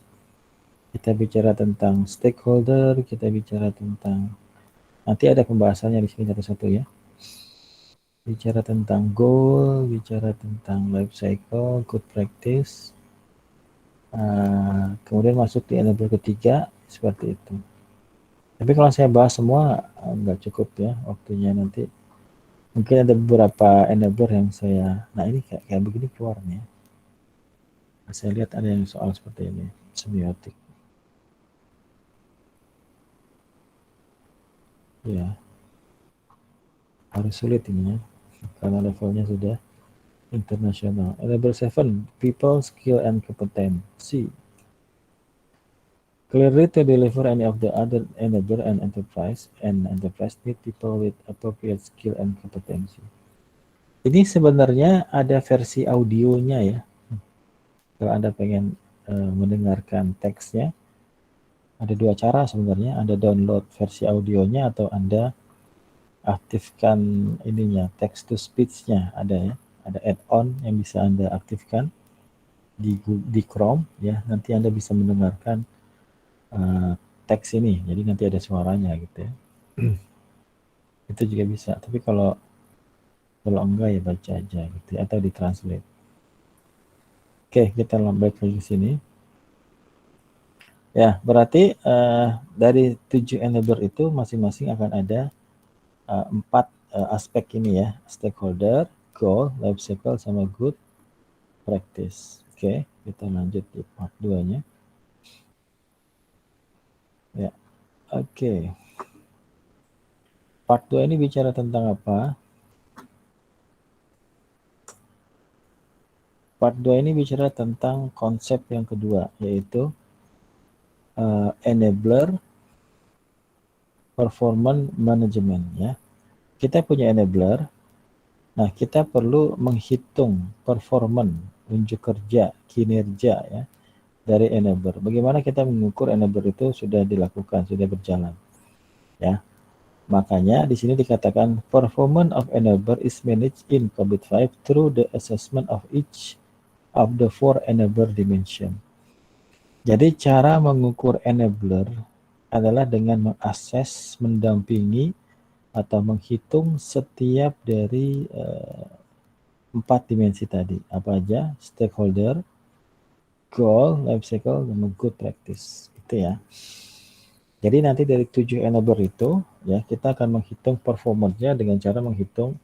Kita bicara tentang stakeholder, kita bicara tentang, nanti ada pembahasannya di sini satu-satu ya. Bicara tentang goal, bicara tentang life cycle, good practice. Kemudian masuk di enabler ketiga, seperti itu. Tapi kalau saya bahas semua, nggak cukup ya waktunya nanti. Mungkin ada beberapa enabler yang saya, nah ini kayak begini keluarnya. Nah, saya lihat ada yang soal seperti ini, semiotik. Ya, harus sulit ini ya, karena levelnya sudah internasional. Enabler 7, people, skill, and competency. Clearly to deliver any of the other enabler and enterprise need people with appropriate skill and competency. Ini sebenarnya ada versi audionya ya. Kalau Anda pengen mendengarkan teksnya, ada dua cara sebenarnya. Anda download versi audionya atau Anda aktifkan ininya, text to speech-nya ada ya. Ada add-on yang bisa Anda aktifkan di Chrome ya. Nanti Anda bisa mendengarkan teks ini, jadi nanti ada suaranya gitu ya. Itu juga bisa, tapi kalau enggak ya baca aja gitu ya, atau ditranslate. Oke, kita balik lagi ke sini. Ya, berarti dari 7 enabler itu masing-masing akan ada 4 aspek ini ya, stakeholder, goal, life cycle, sama good practice. Oke, kita lanjut di part 2-nya. Ya, oke. Part 2 ini bicara tentang apa? Part 2 ini bicara tentang konsep yang kedua, yaitu enabler performance management ya. Kita punya enabler. Nah, kita perlu menghitung performance, unjuk kerja, kinerja ya dari enabler. Bagaimana kita mengukur enabler itu sudah dilakukan, sudah berjalan. Ya. Makanya di sini dikatakan performance of enabler is managed in COVID 5 through the assessment of each of the 4 enabler dimension. Jadi cara mengukur enabler adalah dengan mengakses, mendampingi atau menghitung setiap dari 4 dimensi tadi. Apa aja? Stakeholder, goal, life cycle, dan good practice. Itu ya. Jadi nanti dari 7 enabler itu ya kita akan menghitung performance-nya dengan cara menghitung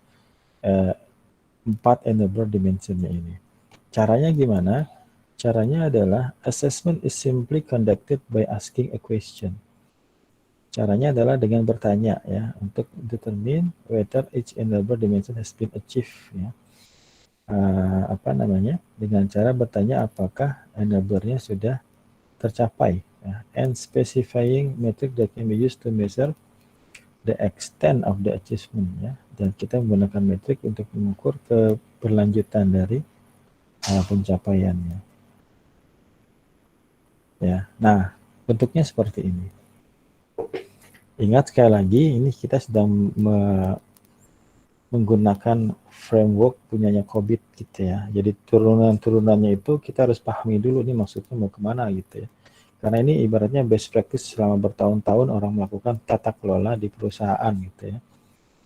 4 enabler dimensionnya ini. Caranya gimana? Caranya adalah assessment is simply conducted by asking a question. Caranya adalah dengan bertanya ya untuk determine whether each enabler dimension has been achieved ya. Dengan cara bertanya apakah enablernya sudah tercapai ya. And specifying metric that can be used to measure the extent of the achievement ya. Dan kita menggunakan metrik untuk mengukur keberlanjutan dari pencapaiannya. Ya. Nah, bentuknya seperti ini. Ingat sekali lagi, ini kita sedang menggunakan framework punyanya COVID gitu ya. Jadi turunan-turunannya itu kita harus pahami dulu nih maksudnya mau kemana gitu ya. Karena ini ibaratnya best practice selama bertahun-tahun orang melakukan tata kelola di perusahaan gitu ya.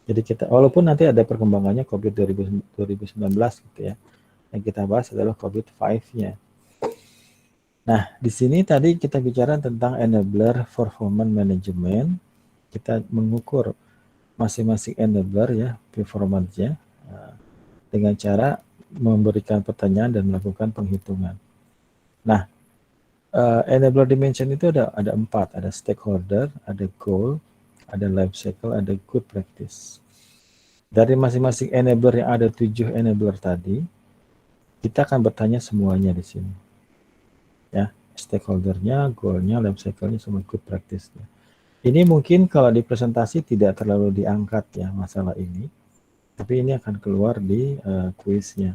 Jadi kita, walaupun nanti ada perkembangannya COVID 2019 gitu ya, yang kita bahas adalah COVID 5-nya. Nah, di sini tadi kita bicara tentang enabler performance management. Kita mengukur masing-masing enabler ya, performance-nya, dengan cara memberikan pertanyaan dan melakukan penghitungan. Nah, enabler dimension itu ada 4, ada stakeholder, ada goal, ada life cycle, ada good practice. Dari masing-masing enabler yang ada 7 enabler tadi, kita akan bertanya semuanya di sini. Ya, stakeholdernya, goalnya, life cycle-nya, semua good practice-nya. Ini mungkin kalau di presentasi tidak terlalu diangkat ya masalah ini, tapi ini akan keluar di kuisnya.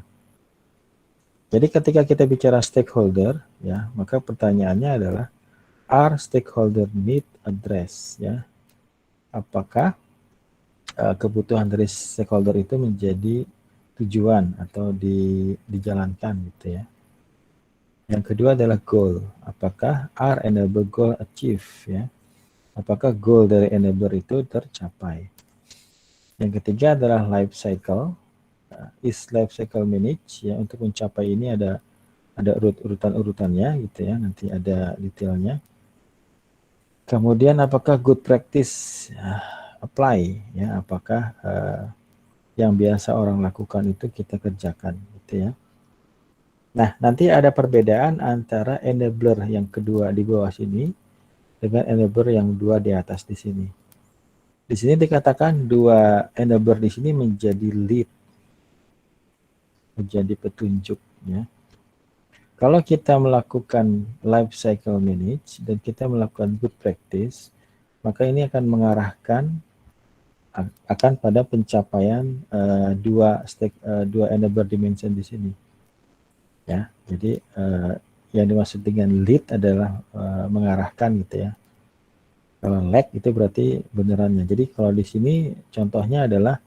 Jadi ketika kita bicara stakeholder, ya, maka pertanyaannya adalah, are stakeholder need address, ya? Apakah kebutuhan dari stakeholder itu menjadi tujuan atau dijalankan gitu ya? Yang kedua adalah goal, apakah are enable goal achieve, ya? Apakah goal dari enabler itu tercapai? Yang ketiga adalah life cycle, is life cycle manage, ya, untuk mencapai ini ada urutan-urutannya gitu ya, nanti ada detailnya. Kemudian apakah good practice apply, ya, apakah yang biasa orang lakukan itu kita kerjakan gitu ya. Nah, nanti ada perbedaan antara enabler yang kedua di bawah sini dengan enabler yang 2 di atas di sini. Di sini dikatakan 2 enabler di sini menjadi lead, menjadi petunjuk ya. Kalau kita melakukan life cycle manage dan kita melakukan good practice, maka ini akan mengarahkan akan pada pencapaian dua enabler dimension di sini. Ya, jadi yang dimaksud dengan lead adalah mengarahkan gitu ya. Kalau lag itu berarti benerannya. Jadi kalau di sini contohnya adalah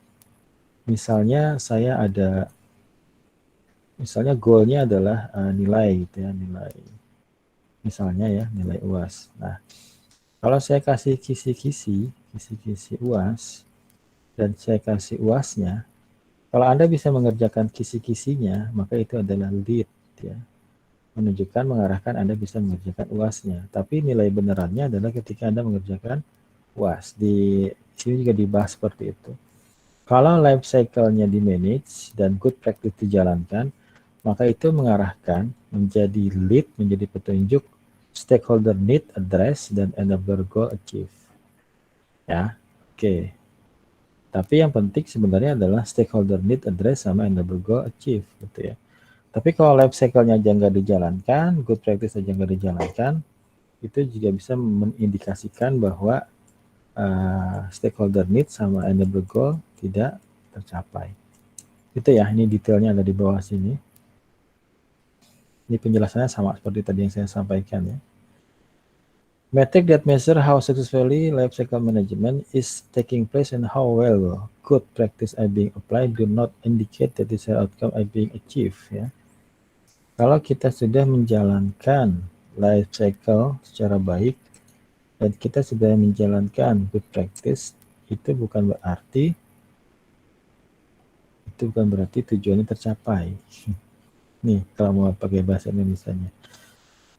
misalnya saya ada, misalnya goalnya adalah nilai gitu ya, nilai. Misalnya ya, nilai UAS. Nah, kalau saya kasih kisi-kisi UAS, dan saya kasih UASnya, kalau Anda bisa mengerjakan kisi-kisinya, maka itu adalah lead ya. Menunjukkan, mengarahkan Anda bisa mengerjakan UASnya. Tapi nilai benerannya adalah ketika Anda mengerjakan UAS. Di sini juga dibahas seperti itu. Kalau life cycle-nya di-manage dan good practice dijalankan, maka itu mengarahkan menjadi lead, menjadi petunjuk, stakeholder need address, dan enabler goal achieve. Ya, oke. Tapi yang penting sebenarnya adalah stakeholder need address sama enabler goal achieve gitu ya. Tapi kalau life cycle-nya aja nggak dijalankan, good practice aja nggak dijalankan, itu juga bisa mengindikasikan bahwa stakeholder need sama enabler goal tidak tercapai. Itu ya, ini detailnya ada di bawah sini. Ini penjelasannya sama seperti tadi yang saya sampaikan ya. Metric that measure how successfully life cycle management is taking place and how well good practice are being applied do not indicate that desired outcome are being achieved ya. Kalau kita sudah menjalankan life cycle secara baik dan kita sudah menjalankan good practice, itu bukan berarti tujuannya tercapai. Nih, kalau mau pakai bahasa Indonesianya.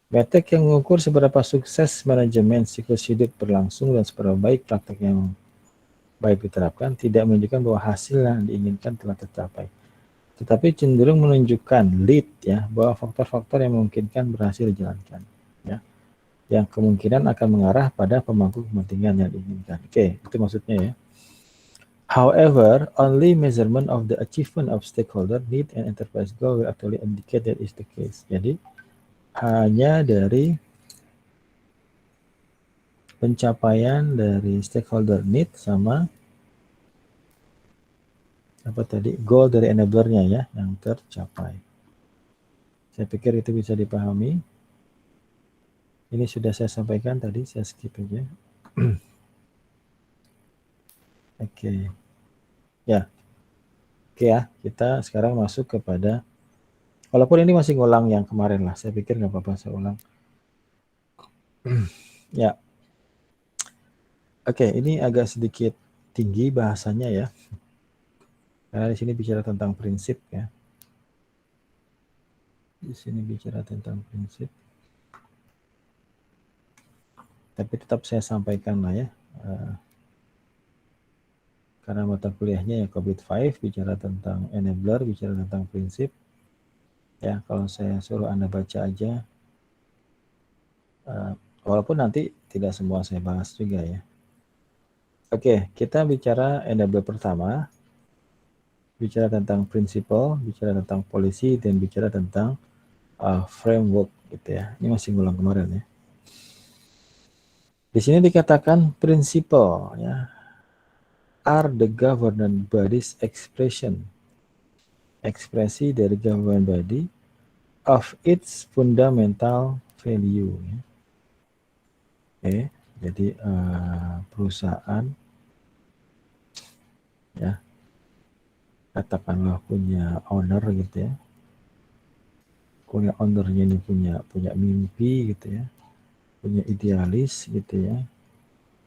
Metrik yang mengukur seberapa sukses manajemen siklus hidup berlangsung dan seberapa baik praktek yang baik diterapkan tidak menunjukkan bahwa hasil yang diinginkan telah tercapai, tetapi cenderung menunjukkan lead ya, bahwa faktor-faktor yang memungkinkan berhasil dijalankan ya, yang kemungkinan akan mengarah pada pemangku kepentingan yang diinginkan. Oke, itu maksudnya ya. However, only measurement of the achievement of stakeholder need and enterprise goal will actually indicate that is the case. Jadi hanya dari pencapaian dari stakeholder need sama apa tadi, goal dari enablernya ya yang tercapai. Saya pikir itu bisa dipahami. Ini sudah saya sampaikan tadi, saya skip aja. Oke. Ya. Oke ya, kita sekarang masuk kepada, walaupun ini masih ngulang yang kemarin lah, saya pikir nggak apa-apa saya ulang. Ya, oke, ini agak sedikit tinggi bahasanya ya, karena di sini bicara tentang prinsip ya. Di sini bicara tentang prinsip, tapi tetap saya sampaikan lah ya, karena mata kuliahnya ya COVID-5, bicara tentang enabler, bicara tentang prinsip. Ya, kalau saya suruh Anda baca aja, walaupun nanti tidak semua saya bahas juga ya. Oke, kita bicara enabler pertama, bicara tentang prinsipal, bicara tentang policy, dan bicara tentang framework gitu ya. Ini masih ngulang kemarin ya. Di sini dikatakan prinsipal ya, are the governance body's expression, ekspresi dari governance body of its fundamental value. Ya. Oke, jadi perusahaan ya, katakanlah punya owner gitu ya, punya ownernya ini punya mimpi gitu ya, punya idealis gitu ya,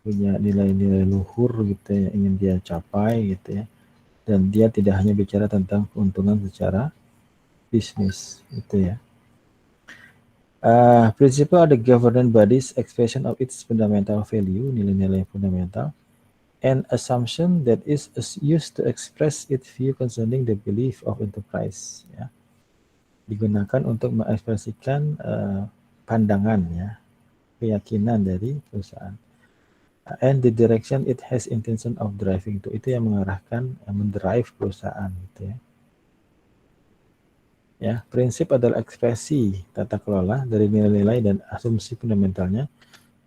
punya nilai-nilai luhur gitu ya, ingin dia capai gitu ya, dan dia tidak hanya bicara tentang keuntungan secara bisnis gitu ya. Principle are the governance body's expression of its fundamental value, nilai-nilai fundamental, and assumption that is used to express its view concerning the belief of enterprise. Ya. Digunakan untuk mengekspresikan pandangan ya, keyakinan dari perusahaan. And the direction it has intention of driving to, itu yang mengarahkan, mendrive perusahaan gitu ya. Ya, prinsip adalah ekspresi tata kelola dari nilai-nilai dan asumsi fundamentalnya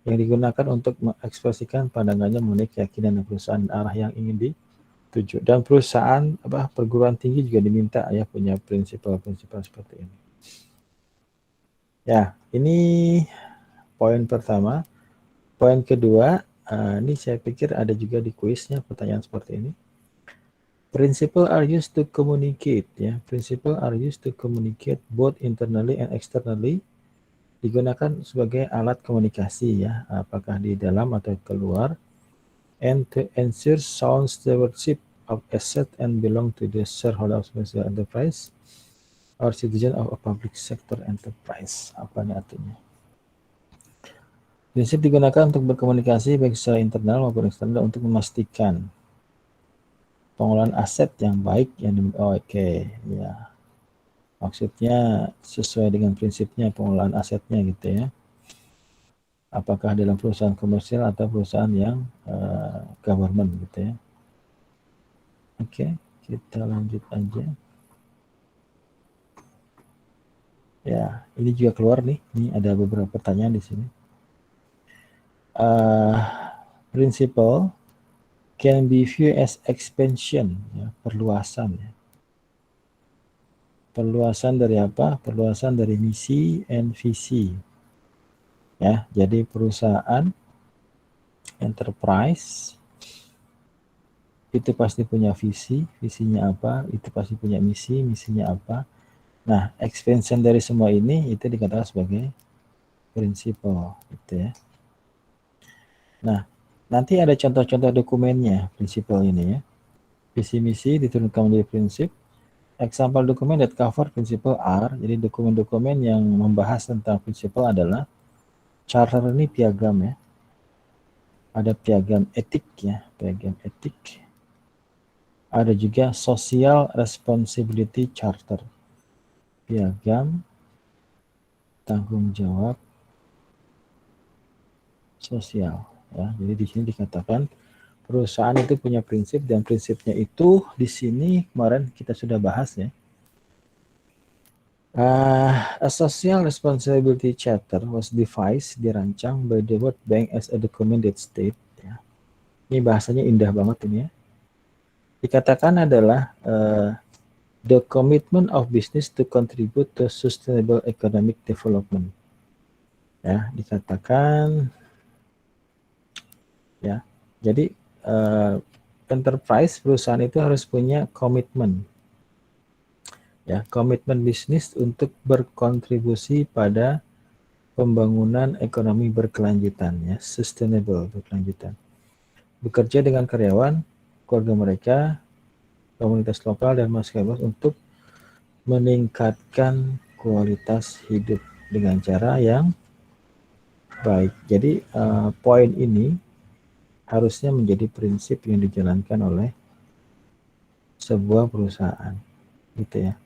yang digunakan untuk mengekspresikan pandangannya mengenai keyakinan perusahaan dan arah yang ingin dituju. Dan perusahaan perguruan tinggi juga diminta ya punya prinsip-prinsip seperti ini. Ya, ini poin pertama. Poin kedua, ini saya pikir ada juga di kuisnya pertanyaan seperti ini. Principles are used to communicate ya. Principles are used to communicate both internally and externally. Digunakan sebagai alat komunikasi ya, apakah di dalam atau keluar. And to ensure sound stewardship of asset and belong to the shareholder of the enterprise or citizen of a public sector enterprise. Apa ini artinya? Prinsip digunakan untuk berkomunikasi baik secara internal maupun eksternal untuk memastikan pengelolaan aset yang baik yang ya. Maksudnya sesuai dengan prinsipnya pengelolaan asetnya gitu ya. Apakah dalam perusahaan komersial atau perusahaan yang government gitu ya. Oke, kita lanjut aja. Ya, ini juga keluar nih. Ini ada beberapa pertanyaan di sini. Principle can be viewed as expansion, ya, perluasan. Ya. Perluasan dari apa? Perluasan dari misi and visi. Ya, jadi perusahaan, enterprise, itu pasti punya visi, visinya apa? Itu pasti punya misi, misinya apa? Nah, expansion dari semua ini itu dikatakan sebagai principle, gitu ya. Nah, nanti ada contoh-contoh dokumennya, prinsipal ini ya. Visi misi diturunkan menjadi prinsip. Example dokumen that cover prinsipal are, jadi dokumen-dokumen yang membahas tentang prinsipal adalah charter ini piagam ya. Ada piagam etik ya, piagam etik. Ada juga social responsibility charter. Piagam tanggung jawab sosial ya. Jadi di sini dikatakan perusahaan itu punya prinsip dan prinsipnya itu di sini kemarin kita sudah bahas ya. A social responsibility charter was devised, dirancang by the World Bank as a document that state. Ya. Ini bahasanya indah banget ini ya. Dikatakan adalah the commitment of business to contribute to sustainable economic development. Ya, dikatakan ya. Jadi enterprise perusahaan itu harus punya komitmen. Ya, komitmen bisnis untuk berkontribusi pada pembangunan ekonomi berkelanjutan ya, sustainable berkelanjutan. Bekerja dengan karyawan, keluarga mereka, komunitas lokal dan masyarakat untuk meningkatkan kualitas hidup dengan cara yang baik. Jadi poin ini harusnya menjadi prinsip yang dijalankan oleh sebuah perusahaan, gitu ya.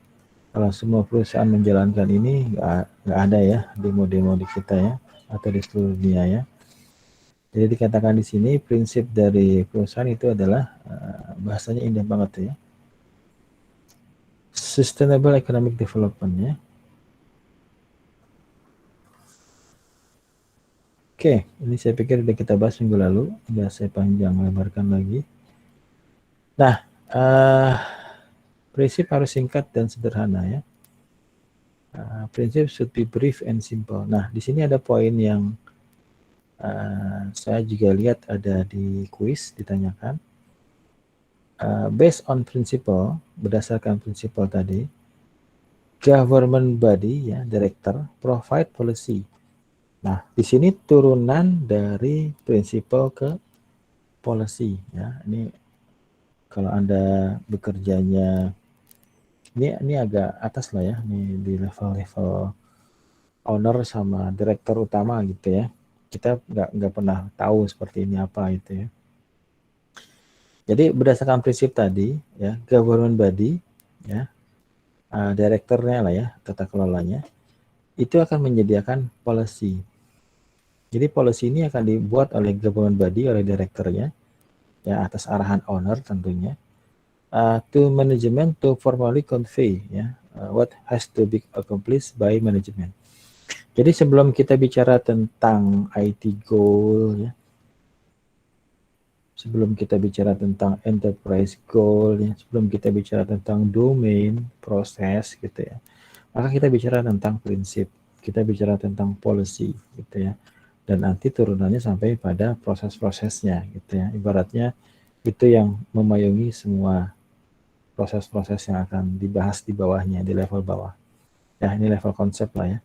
Kalau semua perusahaan menjalankan ini, nggak ada ya demo-demo di kita ya, atau di seluruh dunia ya. Jadi dikatakan di sini prinsip dari perusahaan itu adalah bahasanya indah banget ya. Sustainable Economic Development ya. Oke, ini saya pikir sudah kita bahas minggu lalu, nggak saya panjang lebarkan lagi. Nah, prinsip harus singkat dan sederhana ya. Prinsip should be brief and simple. Nah, di sini ada poin yang saya juga lihat ada di kuis ditanyakan. Based on principle, berdasarkan prinsipal tadi, government body ya, director provide policy. Nah, di sini turunan dari prinsipal ke policy ya. Ini kalau Anda bekerjanya ini agak atas lah ya, ini di level-level owner sama direktur utama gitu ya. Kita nggak pernah tahu seperti ini apa gitu ya. Jadi berdasarkan prinsip tadi ya, government body ya, direkturnya lah ya, tata kelolanya, itu akan menyediakan policy. Jadi policy ini akan dibuat oleh government body, oleh direkturnya ya, atas arahan owner tentunya. To management to formally convey ya, what has to be accomplished by management. Jadi sebelum kita bicara tentang IT goal ya, sebelum kita bicara tentang enterprise goal ya, sebelum kita bicara tentang domain, proses gitu ya, maka kita bicara tentang prinsip, kita bicara tentang policy gitu ya, dan nanti turunannya sampai pada proses-prosesnya gitu ya. Ibaratnya itu yang memayungi semua proses-proses yang akan dibahas di bawahnya, di level bawah. Ya, ini level konsep lah ya.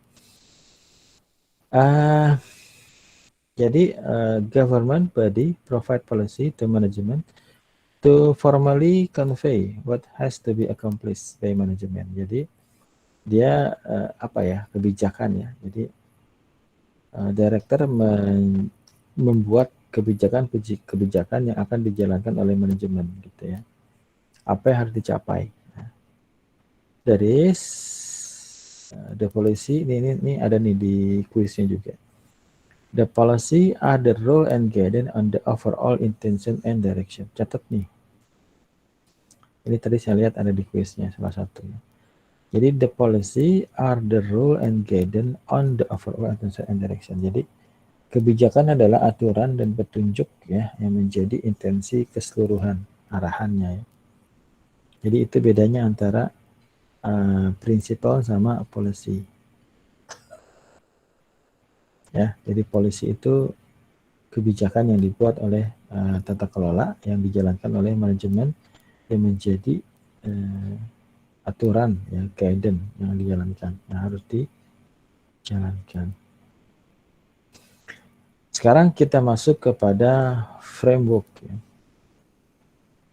Jadi government body provide policy to management to formally convey what has to be accomplished by management. Jadi dia kebijakan ya. Jadi director membuat kebijakan yang akan dijalankan oleh manajemen gitu ya. Apa yang harus dicapai. Dari the policy ini ada nih di kuisnya juga. The policy are the rule and guidance on the overall intention and direction. Catat nih. Ini tadi saya lihat ada di kuisnya salah satunya. Jadi the policy are the rule and guidance on the overall intention and direction. Jadi kebijakan adalah aturan dan petunjuk ya yang menjadi intensi keseluruhan arahannya ya. Jadi itu bedanya antara principle sama policy. Ya, jadi policy itu kebijakan yang dibuat oleh tata kelola yang dijalankan oleh manajemen yang menjadi aturan ya, guidance yang dijalankan, yang harus dijalankan. Sekarang kita masuk kepada framework ya.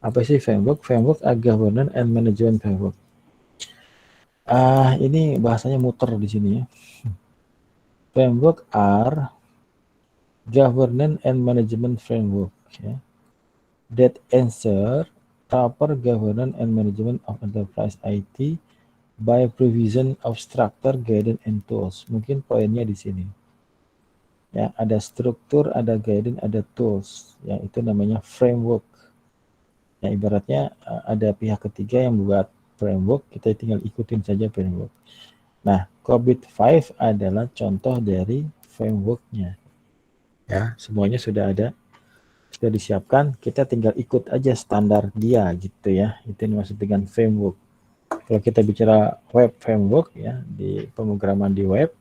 Apa sih framework? Framework are governance and management framework. Ini bahasanya muter di sini ya. Framework are governance and management framework ya, that ensure proper governance and management of enterprise IT by provision of structure, guidance, and tools. Mungkin poinnya di sini. Ya, ada struktur, ada guidance, ada tools. Ya, itu namanya framework. Ya, ibaratnya ada pihak ketiga yang buat framework, kita tinggal ikutin saja framework. Nah, COVID-5 adalah contoh dari framework-nya. Ya, semuanya sudah ada, sudah disiapkan, kita tinggal ikut aja standar dia gitu ya. Itu yang dimaksud dengan framework. Kalau kita bicara web framework ya, di pemrograman di web,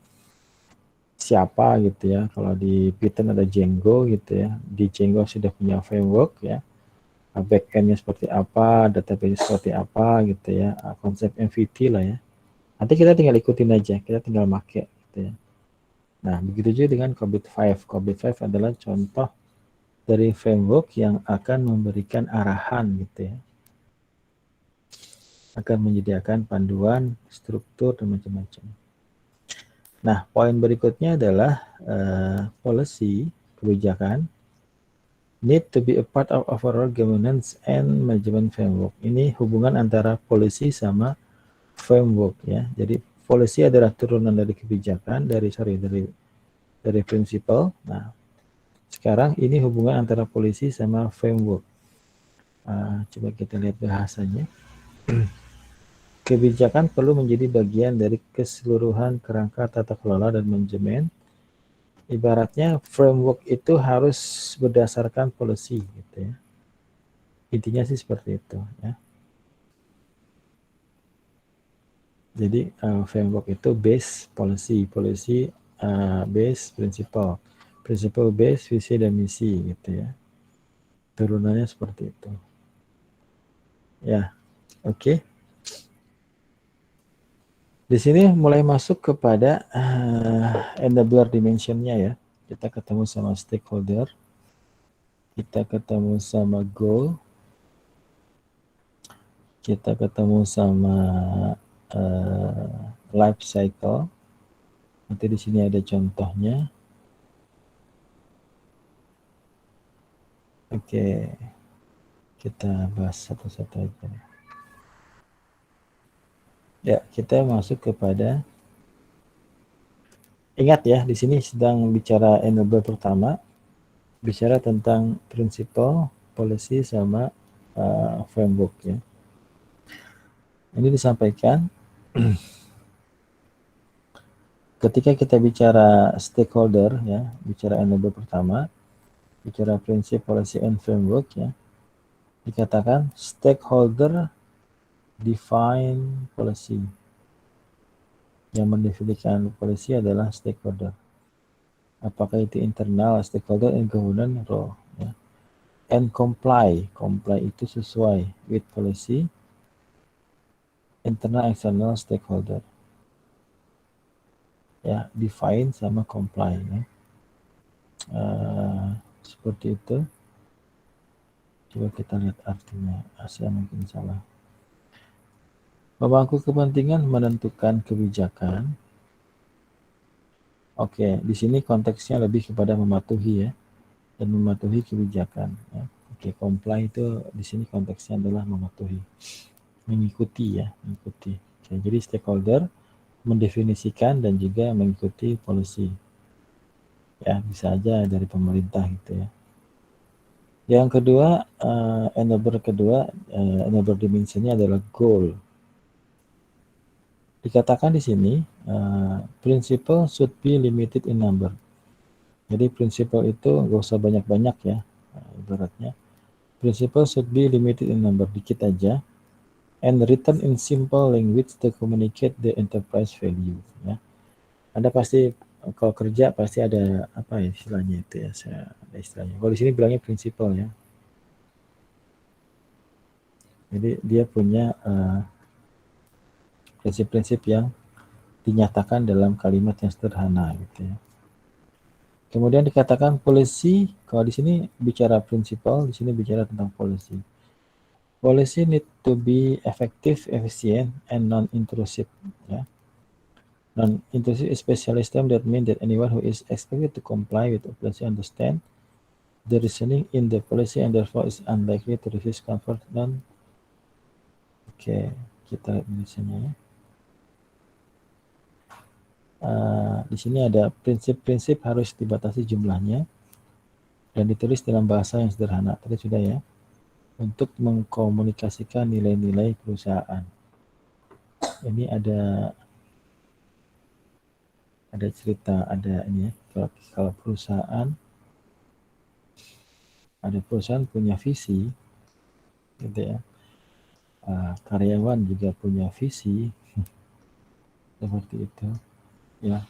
siapa gitu ya. Kalau di Python ada Django gitu ya. Di Django sudah punya framework ya. Backend-nya seperti apa, database seperti apa gitu ya. Konsep MVT lah ya. Nanti kita tinggal ikutin aja, kita tinggal pakai gitu ya. Nah, begitu juga dengan Cobit 5. Cobit 5 adalah contoh dari framework yang akan memberikan arahan gitu ya. Akan menyediakan panduan, struktur, dan macam-macam. Nah, poin berikutnya adalah policy, kebijakan, need to be a part of overall governance and management framework. Ini hubungan antara policy sama framework ya. Jadi policy adalah turunan dari kebijakan, dari prinsipal. Nah, sekarang ini hubungan antara policy sama framework. Coba kita lihat bahasanya. Kebijakan perlu menjadi bagian dari keseluruhan kerangka tata kelola dan manajemen. Ibaratnya framework itu harus berdasarkan policy gitu ya. Intinya sih seperti itu ya. Jadi framework itu base policy, policy base principle, principle base visi dan misi gitu ya. Turunannya seperti itu. Ya, oke. Di sini mulai masuk kepada enabler dimensionnya ya. Kita ketemu sama stakeholder, kita ketemu sama goal, kita ketemu sama life cycle. Nanti di sini ada contohnya. Oke, kita bahas satu-satu aja. Ya, kita masuk kepada, ingat ya, di sini sedang bicara enabler pertama, bicara tentang prinsipal, policy, sama framework ya. Ini disampaikan ketika kita bicara stakeholder ya, bicara enabler pertama, bicara prinsip, policy, and framework ya, dikatakan stakeholder define policy. Yang mendefinisikan policy adalah stakeholder. Apakah itu internal stakeholder and governance role ya. And comply itu sesuai with policy, internal external stakeholder ya, define sama comply ya. Seperti itu. Coba kita lihat artinya, saya mungkin salah. Pemangku kepentingan menentukan kebijakan. Oke, di sini konteksnya lebih kepada mematuhi ya, dan mematuhi kebijakan. Ya. Oke, comply itu di sini konteksnya adalah mematuhi, mengikuti ya, mengikuti. Oke, jadi stakeholder mendefinisikan dan juga mengikuti policy. Ya, bisa aja dari pemerintah gitu ya. Yang kedua, enabler dimensinya adalah goal. Dikatakan di sini, principle should be limited in number. Jadi principle itu nggak usah banyak-banyak ya, ibaratnya. Principle should be limited in number, dikit aja. And written in simple language to communicate the enterprise value. Ya. Anda pasti kalau kerja pasti ada apa ya istilahnya itu ya, ada istilahnya. Kalau di sini bilangnya principle ya. Jadi dia punya prinsip-prinsip yang dinyatakan dalam kalimat yang sederhana gitu ya. Kemudian dikatakan policy, kalau di sini bicara principle, di sini bicara tentang policy. Policy need to be effective, efficient, and non-intrusive. Ya. Non-intrusive especially term that mean that anyone who is expected to comply with the policy understand the reasoning in the policy and therefore is unlikely to resist comfort non. Oke, kita lihat misalnya ya. Di sini ada prinsip-prinsip harus dibatasi jumlahnya dan ditulis dalam bahasa yang sederhana. Tadi sudah ya. Untuk mengkomunikasikan nilai-nilai perusahaan. Ini ada cerita, ada ini ya. Kalau perusahaan, ada perusahaan punya visi, gitu ya. Karyawan juga punya visi, seperti itu. Ya,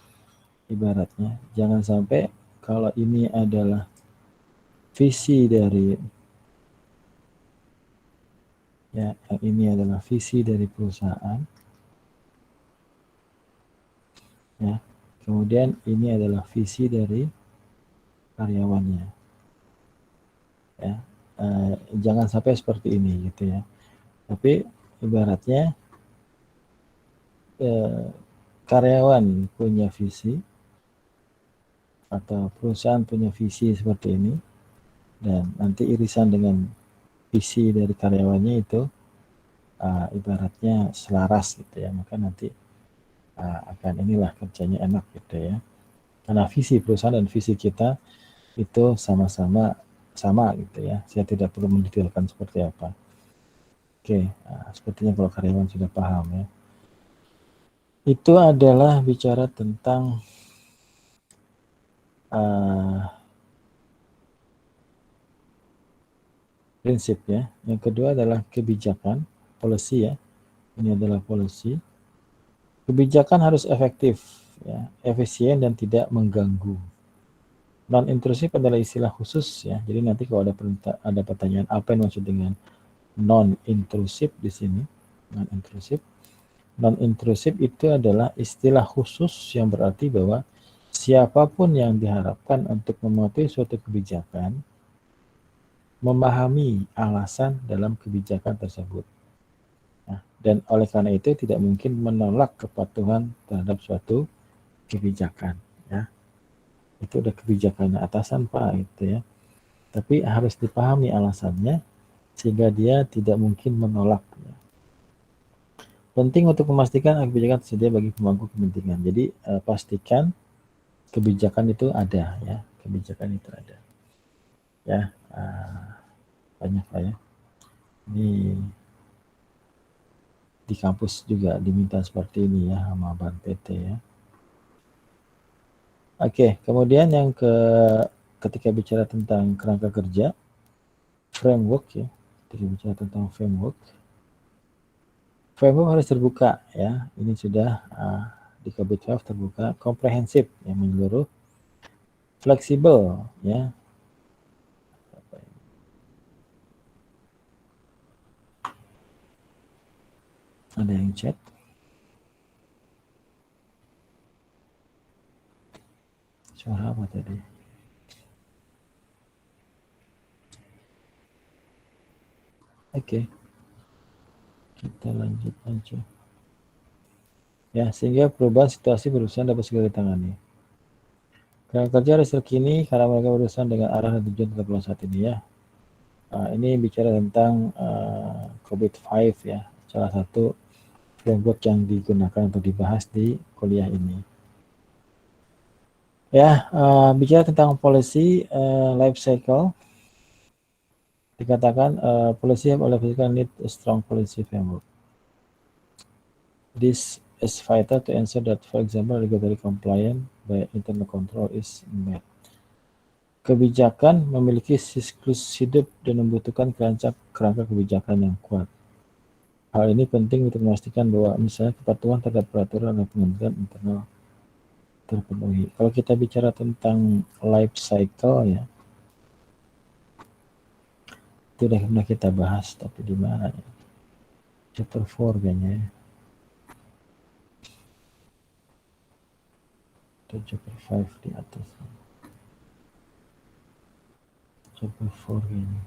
ibaratnya jangan sampai kalau ini adalah visi dari ya, yang ini adalah visi dari perusahaan ya, Kemudian ini adalah visi dari karyawannya. Ya, jangan sampai seperti ini gitu ya. Tapi ibaratnya karyawan punya visi atau perusahaan punya visi seperti ini, dan nanti irisan dengan visi dari karyawannya itu ibaratnya selaras gitu ya, maka nanti akan inilah kerjanya enak gitu ya. Karena visi perusahaan dan visi kita itu sama-sama sama gitu ya. Saya tidak perlu mendetailkan seperti apa. Oke, sepertinya kalau karyawan sudah paham ya. Itu adalah bicara tentang prinsip ya. Yang kedua adalah kebijakan, policy ya. Ini adalah policy. Kebijakan harus efektif, ya, efisien dan tidak mengganggu. Non-intrusif adalah istilah khusus ya. Jadi nanti kalau ada pertanyaan apa yang maksud dengan non-intrusif di sini, non-intrusif. Non-intrusif itu adalah istilah khusus yang berarti bahwa siapapun yang diharapkan untuk mematuhi suatu kebijakan memahami alasan dalam kebijakan tersebut. Nah, dan oleh karena itu tidak mungkin menolak kepatuhan terhadap suatu kebijakan. Ya. Itu udah kebijakannya atasan Pak gitu ya. Tapi harus dipahami alasannya sehingga dia tidak mungkin menolak. Ya. Penting untuk memastikan kebijakan tersedia bagi pemangku kepentingan. Jadi pastikan kebijakan itu ada ya, kebijakan itu ada. Ya, banyak lah ya. Ini di kampus juga diminta seperti ini ya sama Ban PT ya. Oke, kemudian yang ketika bicara tentang kerangka kerja, framework ya, ketika bicara tentang framework harus terbuka ya. Ini sudah di COVID-19 terbuka, komprehensif yang menyeluruh, fleksibel ya. Ada yang chat. Suara apa tadi? Oke. Kita lanjut aja. Ya, sehingga perubahan situasi perusahaan dapat segera ditangani. Kerangka kerja harus terkini karena mereka berurusan dengan arah dan tujuan tetap saat ini ya. Ini bicara tentang COVID-5 ya, salah satu framework yang digunakan untuk dibahas di kuliah ini. Ya, bicara tentang policy life cycle, dikatakan policy have always need a strong policy framework. This is vital to ensure that, for example, regulatory compliance by internal control is met. Kebijakan memiliki siklus hidup dan membutuhkan kerangka kebijakan yang kuat. Hal ini penting untuk memastikan bahwa misalnya kepatuhan terhadap peraturan dan pengendalian internal terpenuhi. Kalau kita bicara tentang life cycle ya, itu udah pernah kita bahas, tapi di mana ya? Chapter 4 kayaknya ya. Itu chapter 5 di atas. Chapter 4 kayaknya.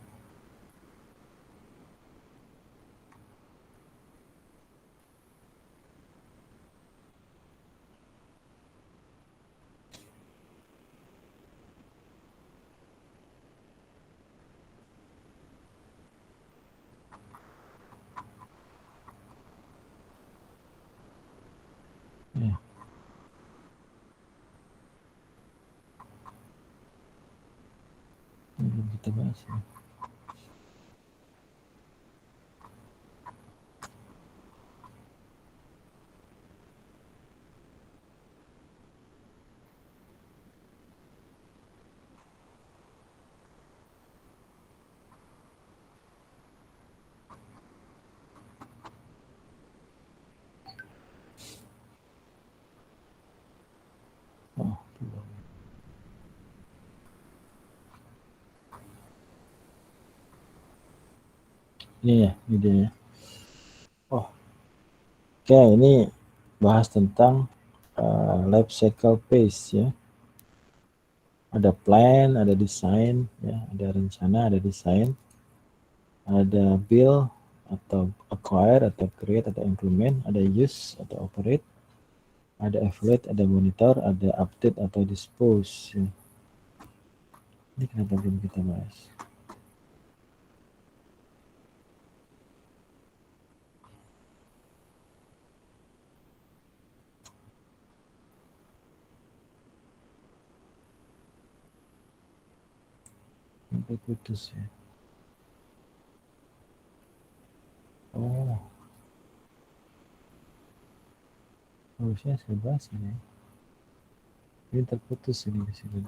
Ya. Ini belum kita bahas ya. Oh, belum. Ini ya, ini dia ya. Oh, oke, ini bahas tentang life cycle phase ya. Ada plan, ada design, ya, ada rencana, ada desain, ada build atau acquire atau create atau implement, ada use atau operate, ada evaluate, ada monitor, ada update atau dispose. Ya. Ini kenapa belum kita bahas? Sampai putus ya. Oh, harusnya saya bahas ini. Ini terputus ini di sini.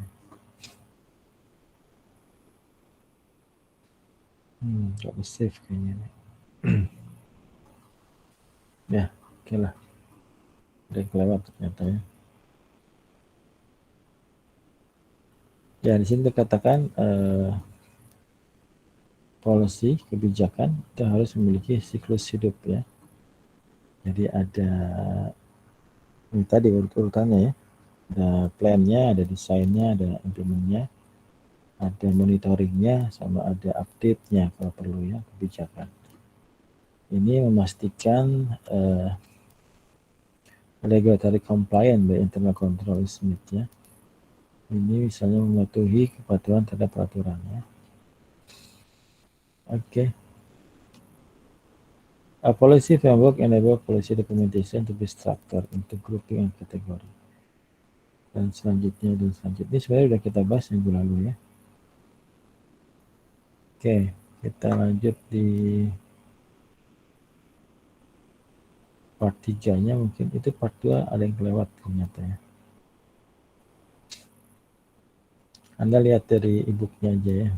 Gak save kayaknya nih. Ya, oke lah. Udah kelewat ternyata ya. Ya, di sini dikatakan policy, kebijakan itu harus memiliki siklus hidup ya. Jadi ada ini tadi urut-urutannya ya. Ada plan-nya, ada desainnya, ada implementnya, ada monitoringnya, sama ada update-nya kalau perlu ya, kebijakan. Ini memastikan regulatory compliant by internal control is met ya. Ini misalnya mematuhi kepatuhan terhadap peraturan ya. Oke. A policy framework enable policy documentation to be structured into grouping and category. Dan selanjutnya ini sebenarnya sudah kita bahas minggu lalu ya. Oke, kita lanjut di part 3-nya mungkin. Itu part 2 ada yang kelewat ternyata ya. Anda lihat dari e-booknya aja ya.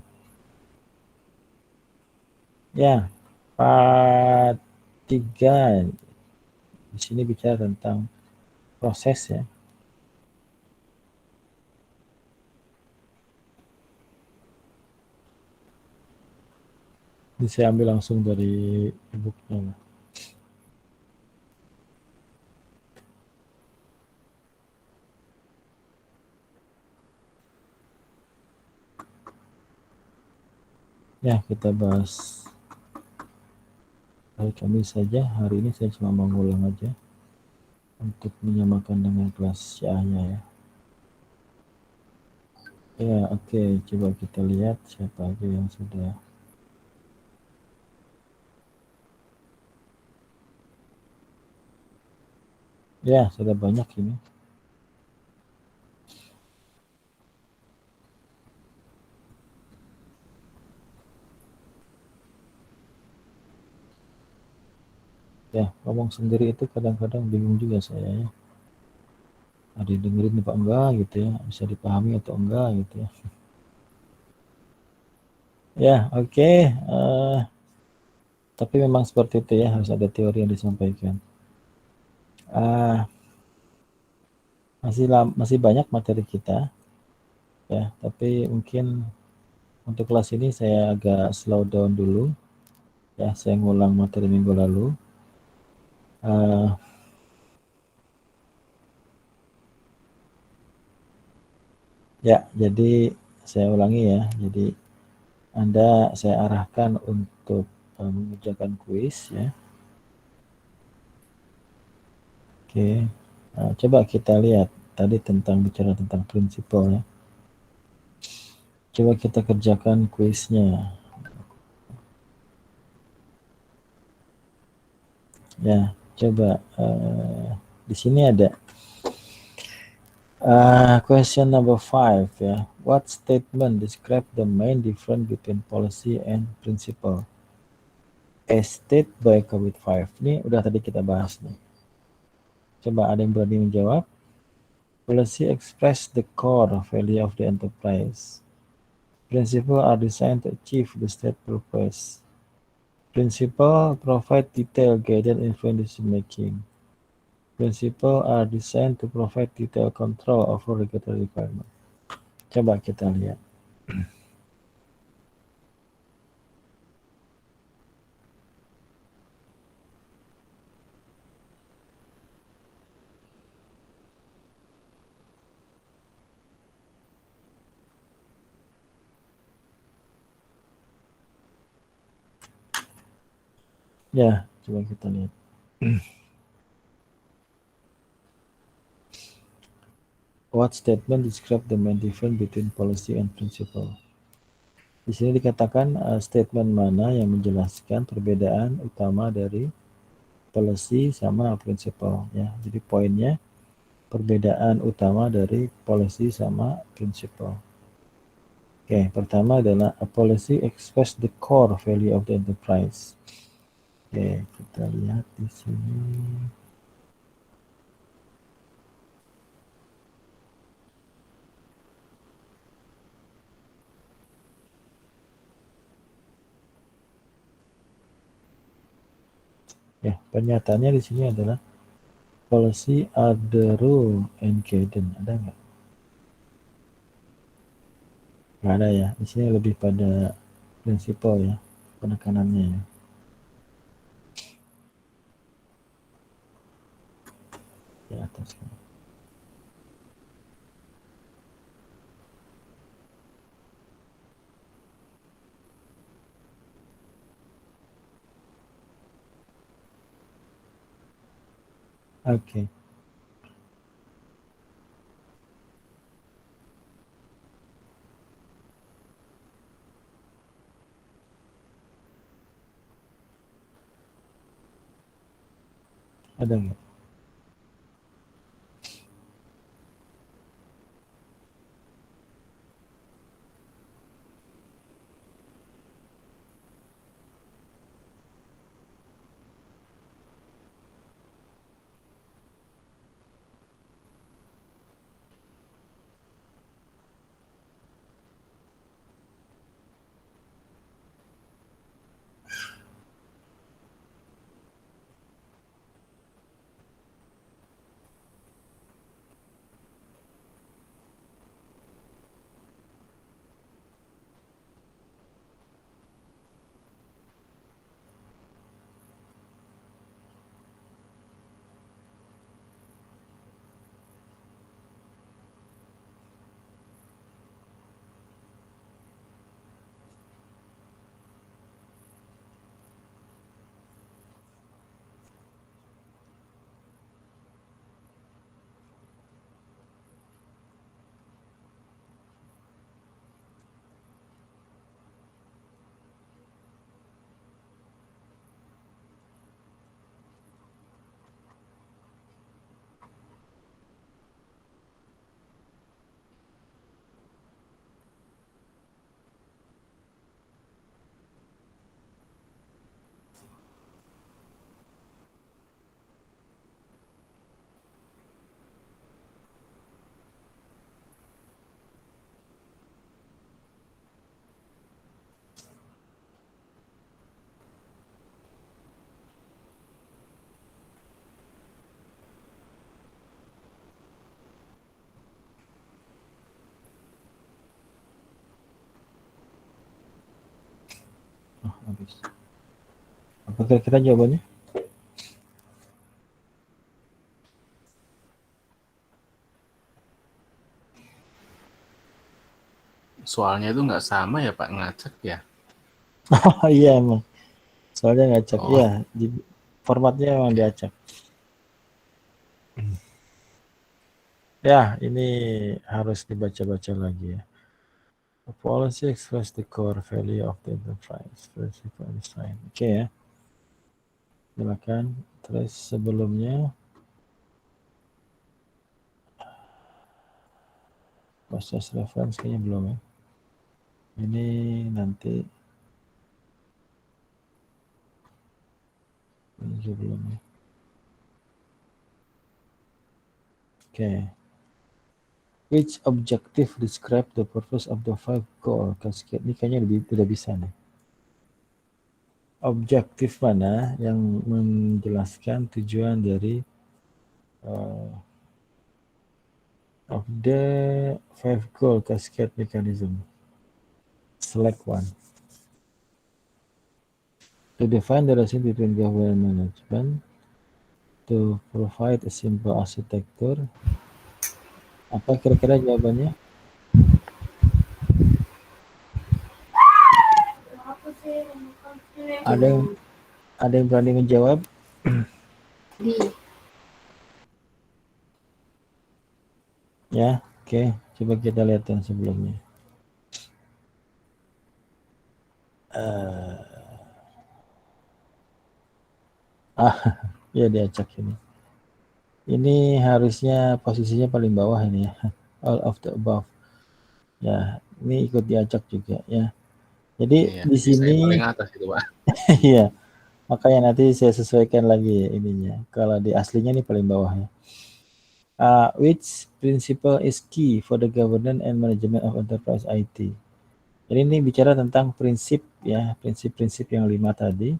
Ya, part 3 di sini bicara tentang proses ya. Ini saya ambil langsung dari e-booknya. Ya, kita bahas hari Kamis saja. Hari ini saya cuma mengulang aja untuk menyamakan dengan kelas A-nya ya. Ya, oke. Coba kita lihat siapa aja yang sudah. Ya, sudah banyak ini. Ya, ngomong sendiri itu kadang-kadang bingung juga saya ya. Ada yang dengerin apa enggak gitu ya, bisa dipahami atau enggak gitu ya. Ya, oke. Tapi memang seperti itu ya, harus ada teori yang disampaikan. Masih banyak materi kita ya, tapi mungkin untuk kelas ini saya agak slow down dulu ya. Saya ngulang materi minggu lalu. Ya, jadi saya ulangi ya. Jadi Anda saya arahkan untuk mengerjakan kuis ya. Oke, coba kita lihat tadi bicara tentang prinsipal ya. Coba kita kerjakan kuisnya. Ya, coba di sini ada question number 5 ya. What statement describe the main difference between policy and principle? As stated by Kabit 5. Ini udah tadi kita bahas nih. Coba ada yang berani menjawab? Policy express the core value of the enterprise. Principles are designed to achieve the state purpose. Principles provide detailed guidance in decision making. Principles are designed to provide detailed control over regulatory requirement. Coba kita lihat. Ya, coba kita lihat. What statement describe the main difference between policy and principle? Di sini dikatakan statement mana yang menjelaskan perbedaan utama dari policy sama principle ya. Jadi poinnya perbedaan utama dari policy sama principle. Oke, pertama adalah a policy express the core value of the enterprise. Oke, kita lihat di sini. Ya, pernyataannya di sini adalah policy are the rule and guidance. Ada nggak? Nggak ada ya. Di sini lebih pada prinsipal ya, penekanannya ya. Di atas. Oke. Ada nggak? Oh, habis. Apa kira-kira jawabannya? Soalnya itu nggak sama ya Pak, ngacak ya. Oh iya emang. Soalnya ngacak. Oh. Iya, formatnya emang diacak. Ya, ini harus dibaca-baca lagi ya. A policy express the core value of the enterprise. Principle design. Oke ya. Silakan. Terus sebelumnya proses reference kayaknya belum ya. Ini nanti ini juga belum ya. Oke. Which objective describe the purpose of the five goal cascade? Ini kayaknya udah bisa nih. Objektif mana yang menjelaskan tujuan dari of the five goal cascade mechanism? Select one. To define the relation between government management, to provide a simple architecture. Apa kira-kira jawabannya? Ada yang Ada yang berani menjawab? Ya, oke. Coba kita lihat yang sebelumnya. Ya diacak ini. Ini harusnya posisinya paling bawah ini ya. All of the above. Ya, ini ikut diacak juga ya. Jadi Iya, di di saya sini paling atas itu, Pak. iya, makanya nanti saya sesuaikan lagi ininya. Kalau di aslinya ini paling bawah ya. Which principle is key for the governance and management of enterprise IT? Jadi ini bicara tentang prinsip ya, prinsip-prinsip yang 5 tadi.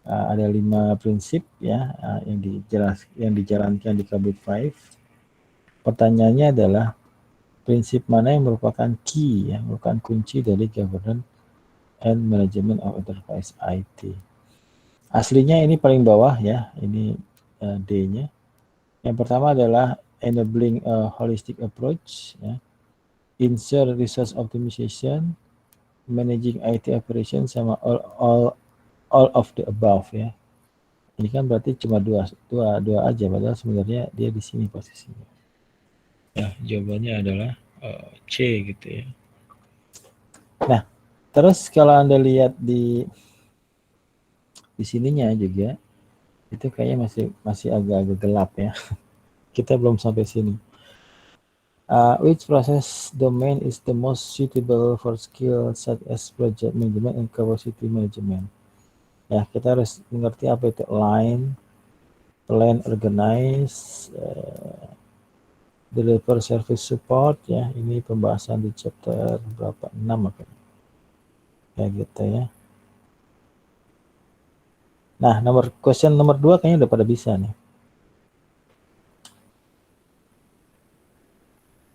Ada 5 prinsip ya yang dijalankan di Kabut 5. Pertanyaannya adalah prinsip mana yang merupakan key ya, merupakan kunci dari governance and management of enterprise IT. Aslinya ini paling bawah ya, ini D-nya. Yang pertama adalah enabling a holistic approach ya. Ensure resource optimization, managing IT operations sama all of the above ya. Ini kan berarti cuma dua aja, padahal sebenarnya dia di sini posisinya. Ya, jawabannya adalah C gitu ya. Nah, terus kalau Anda lihat di sininya juga, itu kayaknya masih agak-agak gelap ya. Kita belum sampai sini. Which process domain is the most suitable for skills such as project management and capacity management? Ya, kita harus mengerti apa itu line, plan, organize, deliver service support ya. Ini pembahasan di chapter berapa? 6 apa? Ya gitu ya. Nah, question nomor 2 kayaknya udah pada bisa nih.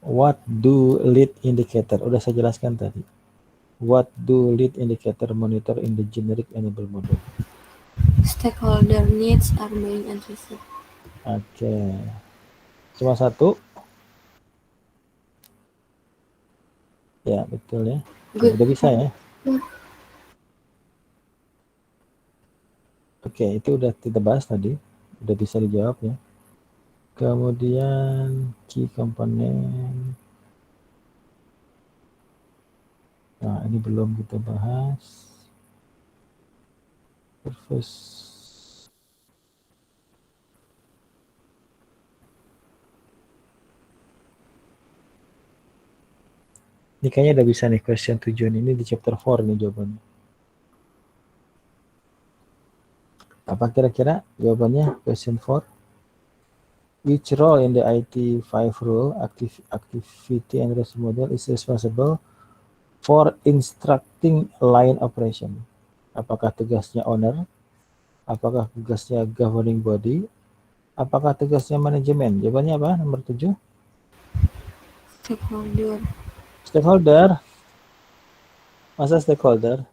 What do lead indicator? Udah saya jelaskan tadi. What do lead indicator monitor in the generic enable model? Stakeholder needs are being addressed. Oke. Cuma satu? Ya, betul ya. Good. Udah bisa ya. Oke, itu udah kita bahas tadi. Udah bisa dijawab ya. Kemudian key component. Nah, ini belum kita bahas. Purpose. Ini kayaknya udah bisa nih question 7 ini di chapter 4 nih jawabannya. Apa kira-kira jawabannya question 4? Which role in the IT5 rule, activity and resource model is responsible for instructing line operation? Apakah tugasnya owner? Apakah tugasnya governing body? Apakah tugasnya manajemen? Jawabannya apa? Nomor 7. Stakeholder. Stakeholder. Masa stakeholder?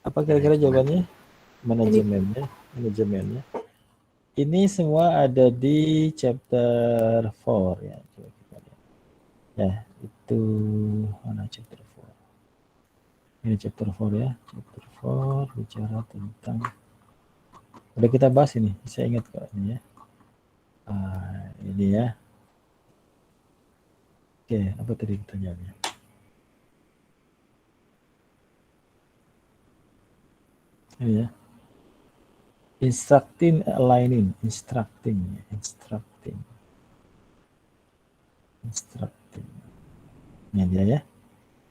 Apa kira-kira jawabannya? Manajemennya. Manajemennya. Ini semua ada di chapter 4 ya. Coba kita lihat. Ya, itu mana chapter 4? Ini chapter 4 ya. Chapter 4 bicara tentang udah kita bahas ini. Saya ingat kok ini ya. Ini ya. Oke, apa tadi pertanyaannya? Ini ya. Instructing, aligning, instructing. Ini dia ya.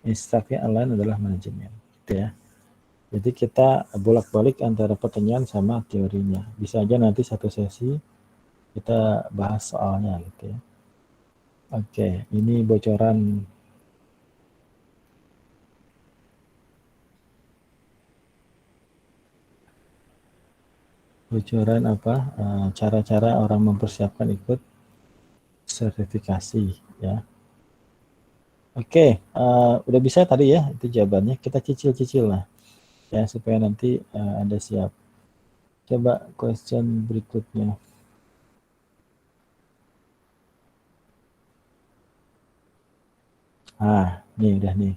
Instructing, align adalah manajemen. Gitu ya. Jadi kita bolak-balik antara pertanyaan sama teorinya. Bisa aja nanti satu sesi kita bahas soalnya gitu ya. Oke, ini bocoran apa cara-cara orang mempersiapkan ikut sertifikasi ya. Oke, udah bisa tadi ya itu jawabannya. Kita cicil-cicil lah ya supaya nanti Anda siap. Coba question berikutnya. Nih udah nih.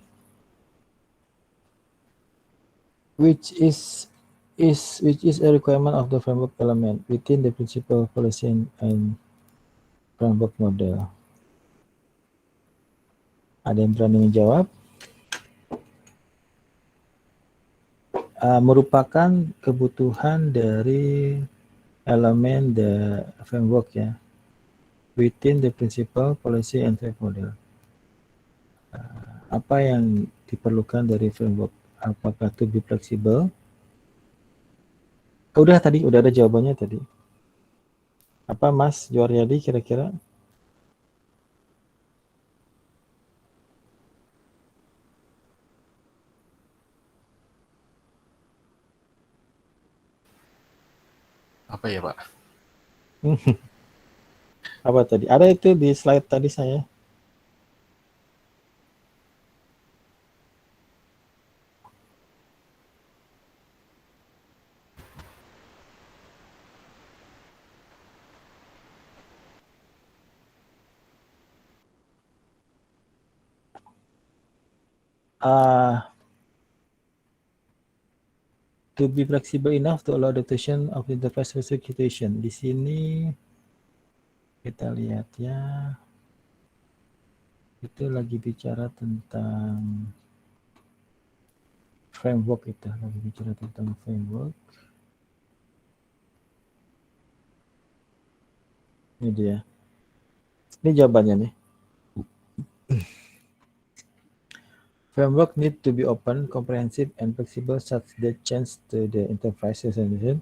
which is a requirement of the framework element within the principal policy and framework model. Ada yang berani menjawab? Merupakan kebutuhan dari elemen the framework ya, within the principal policy and framework model. Apa yang diperlukan dari framework? Apakah to be flexible? Udah ada jawabannya tadi. Apa Mas Juaryadi kira-kira? Apa ya, Pak? Apa tadi? Ada itu di slide tadi saya. To be flexible enough to allow adaptation of interface execution. Di sini kita lihat ya, itu lagi bicara tentang framework, itu lagi bicara tentang framework. Ini dia. Ini jawabannya nih. Framework need to be open, comprehensive, and flexible such that change to the enterprise situation.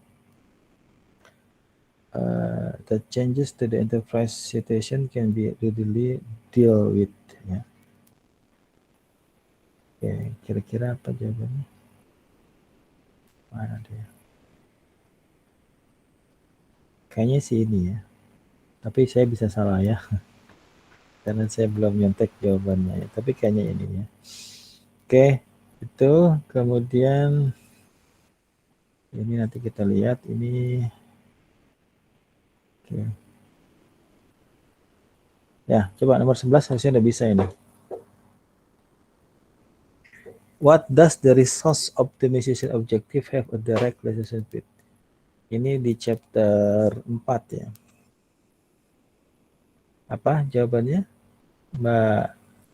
The changes to the enterprise situation can be readily deal with. Ya. Oke, kira-kira apa jawabannya? Mana dia? Kayaknya sih ini ya. Tapi saya bisa salah ya. Karena saya belum nyontek jawabannya ya. Tapi kayaknya ini ya. Oke, itu kemudian ini nanti kita lihat ini. Oke. Ya, coba nomor 11 harusnya udah bisa ini. What does the resource optimization objective have a direct relationship with? Ini di chapter 4 ya. Apa jawabannya? Mbak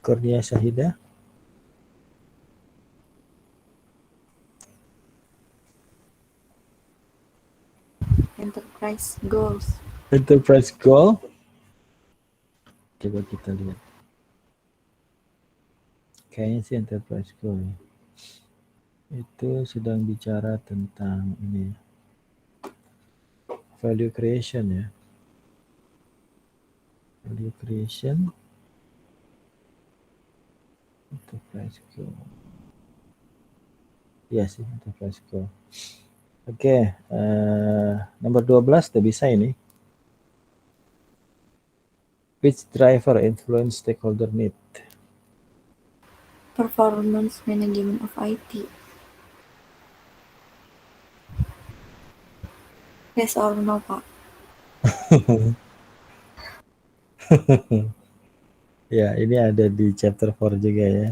Kurnia Syahida? Enterprise goals. Enterprise goal. Coba kita lihat. Kayaknya sih enterprise goal ya. Itu sedang bicara tentang ini. Value creation ya. Value creation. Enterprise goal. Iya sih, enterprise goal. Oke, nomor 12 udah bisa ini. Which driver influence stakeholder need? Performance management of IT. Yes or no, Pak? Ya, ini ada di chapter 4 juga ya.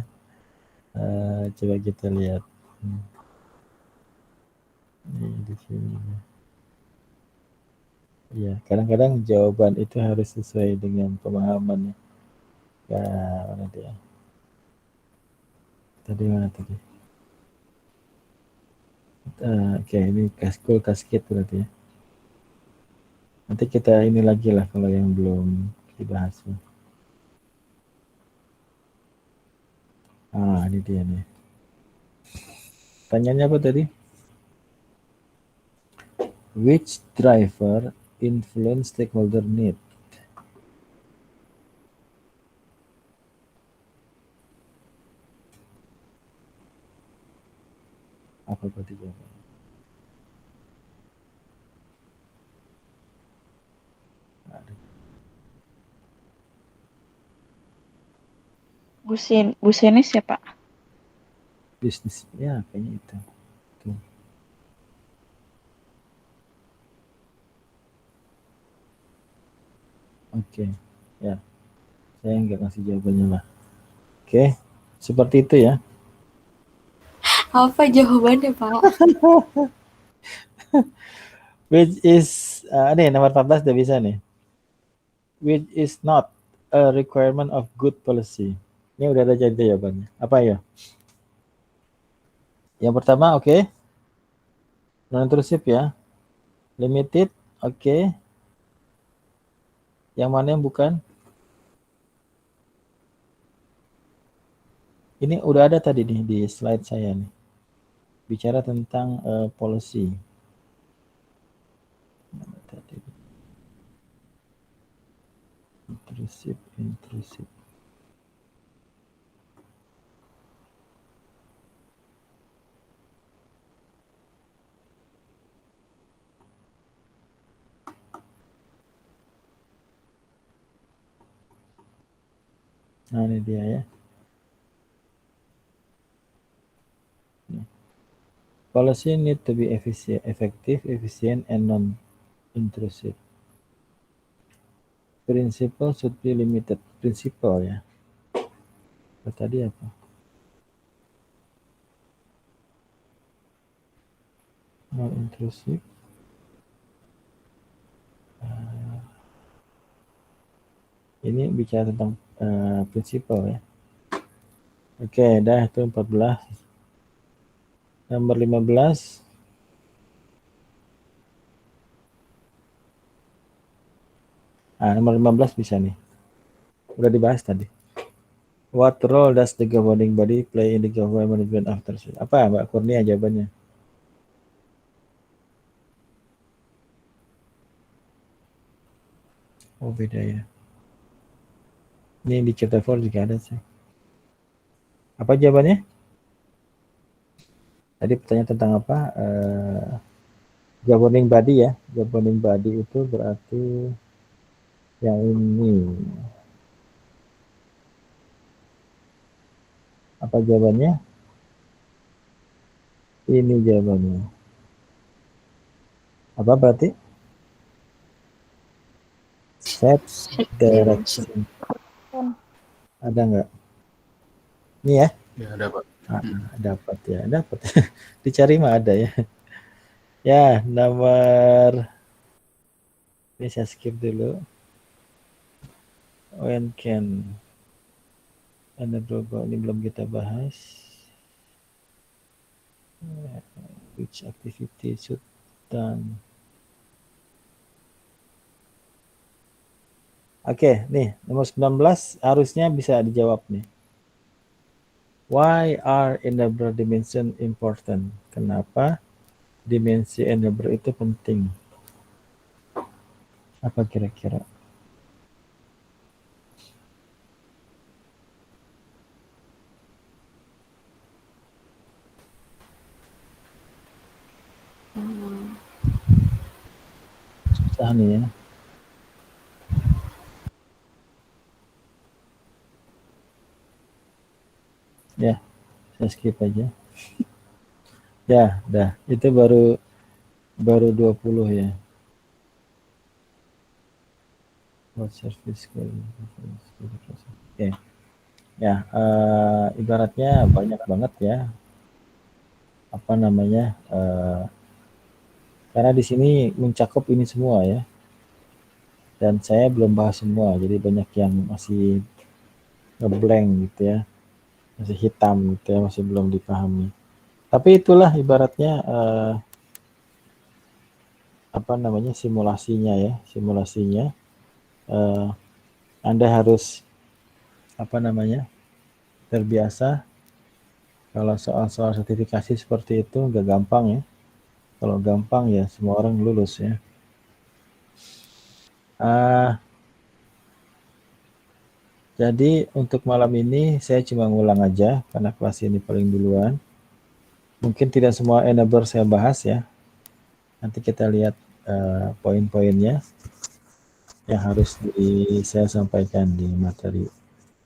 Coba kita lihat. Ini di sini. Ya, kadang-kadang jawaban itu harus sesuai dengan pemahamannya. Ya, mana dia? Tadi mana tadi? Oke, ini kasket berarti ya. Nanti kita ini lagi lah kalau yang belum dibahas. Ini dia nih. Tanyanya apa tadi? Which driver influence stakeholder need? Apa berarti jawabannya? Busenes ya Pak? Bisnis, ya kayaknya itu. Tuh. Oke, ya. Saya nggak kasih jawabannya lah. Oke, seperti itu ya. Apa jawabannya, Pak? Which is nih nomor 14 udah bisa nih. Which is not a requirement of good policy. Ini udah ada jadi jawabannya. Apa ya? Yang pertama oke. Non-intrusive ya. Limited oke. Yang mana yang bukan? Ini udah ada tadi nih di slide saya nih. Bicara tentang policy. Mana tadi? Intrusive. Nah, ini dia ya. Policy need to be effective, efficient, and non-intrusive. Principle should be limited. Principle ya. Tadi apa? Non-intrusive. Ini bicara tentang principle ya. Oke, dah itu 14. Nomor 15. Nomor 15 bisa nih. Udah dibahas tadi. What role does the governing body play in the government management after? Apa Mbak Kurnia jawabannya? Oh beda ya. Ini di chapter 4 juga ada sih. Apa jawabannya? Tadi pertanyaan tentang apa? Governing body ya. Governing body itu berarti yang ini. Apa jawabannya? Ini jawabannya. Apa berarti? Set direction. Ada nggak? Ini ya? Ya ada Pak. Dapat ya, dapat. Dicari mah ada ya. Ya, nomor ini saya skip dulu. When can ini belum kita bahas. Which activity should done? Oke, nih nomor 19 harusnya bisa dijawab nih. Why are enabler dimension important? Kenapa dimensi enabler itu penting? Apa kira-kira? Susah nih ya. Ya, saya skip aja. Ya, dah. Itu baru 20 ya. What service Oke. Ya, ibaratnya banyak banget ya. Apa namanya? Karena di sini mencakup ini semua ya. Dan saya belum bahas semua, jadi banyak yang masih ngeblank gitu ya. Masih hitam gitu ya, masih belum dipahami. Tapi itulah ibaratnya apa namanya simulasinya ya, simulasinya. Anda harus apa namanya terbiasa. Kalau soal-soal sertifikasi seperti itu nggak gampang ya. Kalau gampang ya semua orang lulus ya. Jadi untuk malam ini saya cuma ngulang aja karena kelas ini paling duluan. Mungkin tidak semua enabler saya bahas ya. Nanti kita lihat poin-poinnya yang harus saya sampaikan di materi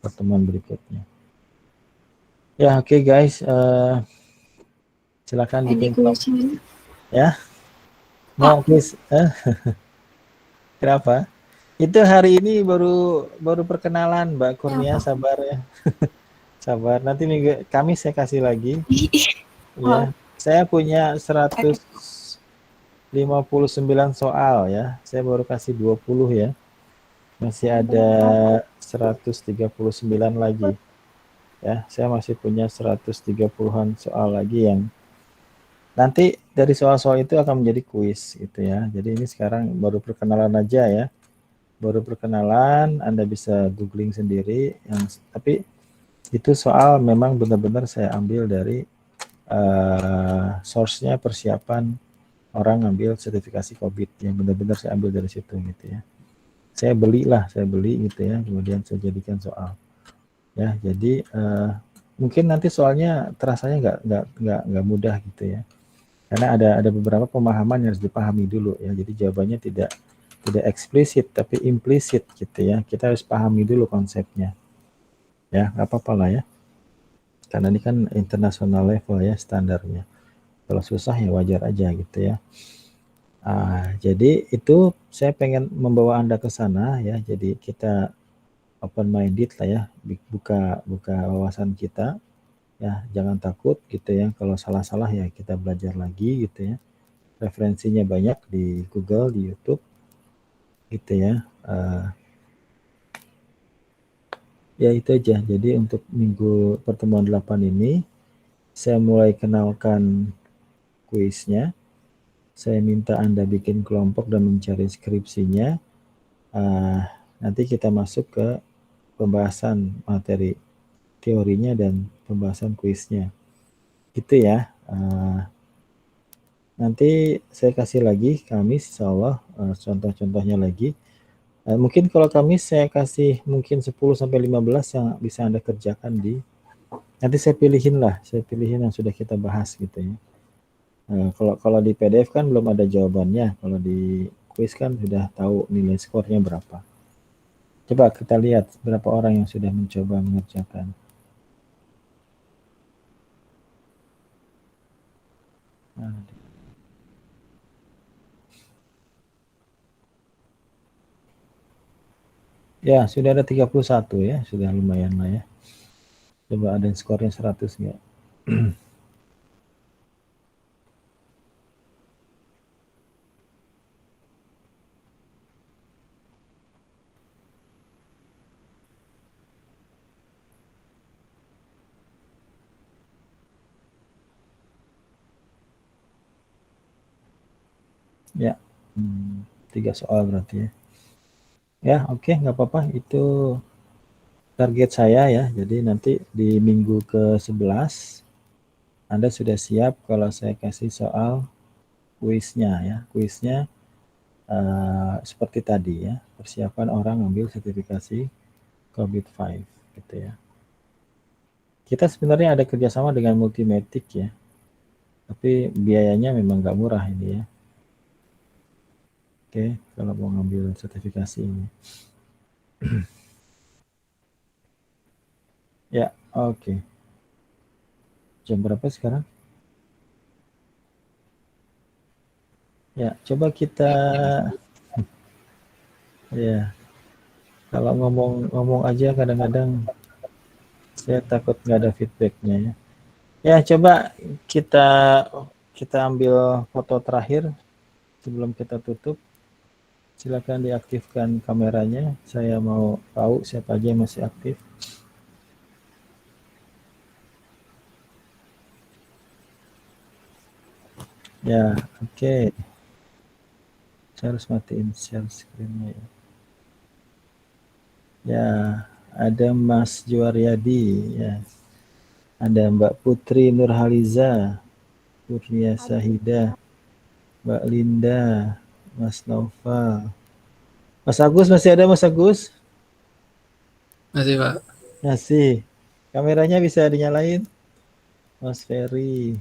pertemuan berikutnya. Ya oke guys, silakan bikin ya. Mau please. Kenapa? Itu hari ini baru perkenalan Mbak Kurnia, sabar ya. Sabar, nanti minggu Kamis saya kasih lagi. Ya, saya punya 159 soal ya. Saya baru kasih 20 ya. Masih ada 139 lagi. Ya, saya masih punya 130-an soal lagi yang nanti dari soal-soal itu akan menjadi kuis gitu ya. Jadi ini sekarang baru perkenalan aja ya. Baru perkenalan, Anda bisa googling sendiri tapi itu soal memang benar-benar saya ambil dari source-nya persiapan orang ngambil sertifikasi COVID yang benar-benar saya ambil dari situ gitu ya. Saya beli gitu ya, kemudian saya jadikan soal. Ya, jadi mungkin nanti soalnya terasanya nggak mudah gitu ya. Karena ada beberapa pemahaman yang harus dipahami dulu ya. Jadi jawabannya tidak eksplisit tapi implisit gitu ya. Kita harus pahami dulu konsepnya. Ya, nggak apa-apa lah ya. Karena ini kan internasional level ya standarnya. Kalau susah ya wajar aja gitu ya. Jadi itu saya pengen membawa Anda ke sana ya. Jadi kita open minded lah ya, buka wawasan kita ya, jangan takut gitu ya. Kalau salah-salah ya kita belajar lagi gitu ya. Referensinya banyak di Google, di YouTube gitu ya. Ya itu aja. Jadi untuk minggu pertemuan 8 ini saya mulai kenalkan kuisnya. Saya minta Anda bikin kelompok dan mencari skripsinya. Nanti kita masuk ke pembahasan materi teorinya dan pembahasan kuisnya. Gitu ya. Nanti saya kasih lagi Kamis, insya Allah contoh-contohnya lagi. Mungkin kalau Kamis saya kasih mungkin 10-15 yang bisa Anda kerjakan nanti saya pilihin yang sudah kita bahas gitu ya. Kalau di PDF kan belum ada jawabannya, kalau di kuis kan sudah tahu nilai skornya berapa. Coba kita lihat berapa orang yang sudah mencoba mengerjakan. Ya, sudah ada 31 ya, sudah lumayan lah ya. Coba ada yang skornya 100 enggak? Ya, 3 soal berarti ya. Ya, oke, nggak apa-apa. Itu target saya ya. Jadi nanti di minggu ke-11 Anda sudah siap kalau saya kasih soal kuisnya ya. Kuisnya seperti tadi ya. Persiapan orang ambil sertifikasi COVID-5 gitu ya. Kita sebenarnya ada kerjasama dengan Multimatic ya. Tapi biayanya memang nggak murah ini ya. Oke, kalau mau ngambil sertifikasi ini. Ya, oke. Jam berapa sekarang? Ya, coba kita ya. Kalau ngomong aja kadang-kadang saya takut nggak ada feedbacknya ya. Ya, coba kita ambil foto terakhir sebelum kita tutup. Silakan diaktifkan kameranya. Saya mau tahu siapa aja yang masih aktif. Ya, oke. Saya harus matiin share screen-nya ya. Ya, ada Mas Juaryadi ya. Ada Mbak Putri Nurhaliza, Kurnia Sahida, Mbak Linda, Mas Noval. Mas Agus masih ada Mas Agus? Masih Pak. Masih. Kameranya bisa dinyalain? Mas Ferry.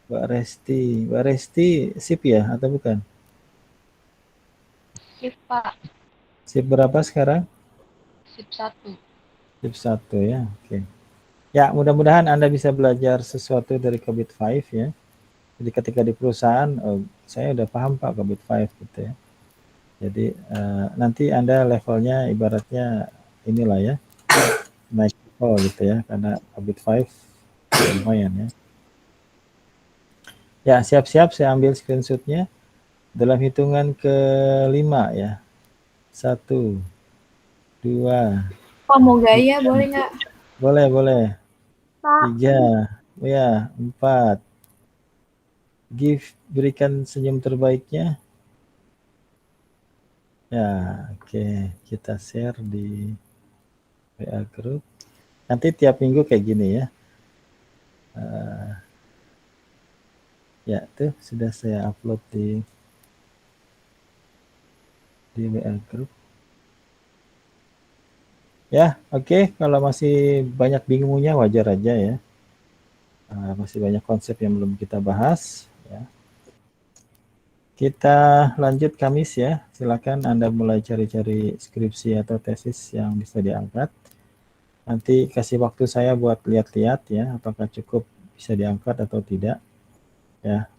Mbak Resti. Mbak Resti sip ya atau bukan? Sip, Pak. Sip berapa sekarang? Sip 1. Sip 1 ya. Oke. Ya, mudah-mudahan Anda bisa belajar sesuatu dari COVID-5 ya. Jadi ketika di perusahaan, saya udah paham Pak COVID-5 gitu ya. Jadi nanti Anda levelnya ibaratnya inilah ya, naik level gitu ya, karena COVID-5 lumayan ya. Ya, siap-siap saya ambil screenshotnya dalam hitungan ke-5 ya. 1, 2, Pak mau gaya boleh nggak? boleh. Pak. 3, ya, 4. Berikan senyum terbaiknya. Ya, oke. Kita share di WA group. Nanti tiap minggu kayak gini ya. Ya, tuh sudah saya upload di WA group. Ya, oke. Kalau masih banyak bingungnya wajar aja ya. Masih banyak konsep yang belum kita bahas. Ya. Kita lanjut Kamis ya. Silakan Anda mulai cari-cari skripsi atau tesis yang bisa diangkat. Nanti kasih waktu saya buat lihat-lihat ya, apakah cukup bisa diangkat atau tidak. Ya,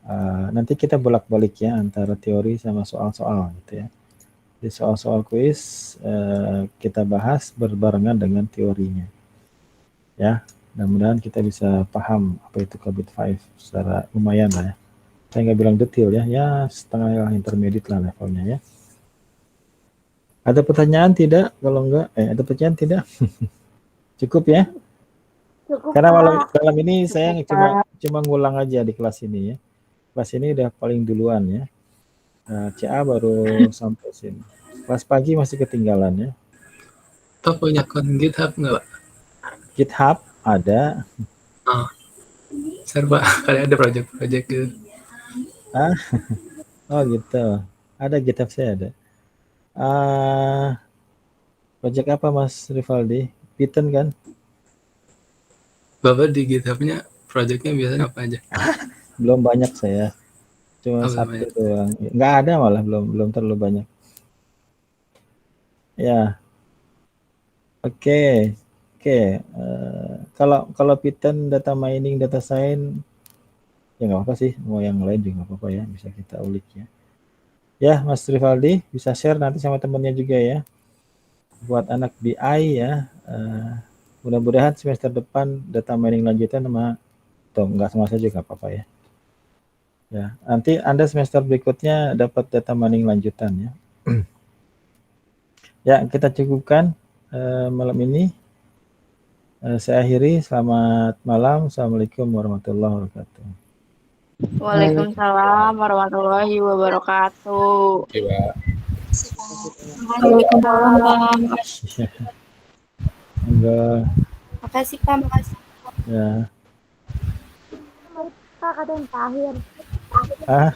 nanti kita bolak-balik ya antara teori sama soal-soal gitu ya. Di soal-soal kuis kita bahas berbarengan dengan teorinya. Ya, mudah-mudahan kita bisa paham apa itu COVID-5 secara lumayan lah ya. Saya nggak bilang detail ya setengah intermediate lah levelnya ya. Ada pertanyaan tidak? Kalau enggak, ada pertanyaan tidak? Cukup ya? Cukup, Karena Pak. malam ini saya cuma ngulang aja di kelas ini ya. Kelas ini udah paling duluan ya. CA baru sampai sini. Kelas pagi masih ketinggalan ya. Toh punya akun GitHub nggak, Pak? GitHub ada. Share, Pak. Kali ada project-project gitu. Oh gitu. Ada GitHub saya ada. Project apa Mas Rivaldi? Python kan? Bapak di GitHub-nya project-nya biasanya apa aja? Belum banyak saya. Cuma Oh, belum satu banyak. doang. Nggak ada malah, belum terlalu banyak. Ya. Oke. Kalau Python, data mining, data science, ya nggak apa sih. Mau yang lain juga nggak apa-apa ya. Bisa kita ulik ya. Ya, Mas Rivaldi bisa share nanti sama temennya juga ya. Buat anak BI ya. Mudah-mudahan semester depan data mining lanjutan nggak sama saja nggak apa-apa ya. Ya, nanti Anda semester berikutnya dapat data mining lanjutan ya. Ya, kita cukupkan malam ini. Saya akhiri. Selamat malam. Assalamualaikum warahmatullahi wabarakatuh. Waalaikumsalam warahmatullahi wabarakatuh. Waalaikumsalam, Pak. Enggak. Makasih, Pak. Makasih. Ya. Pak, ada yang terakhir. Ah,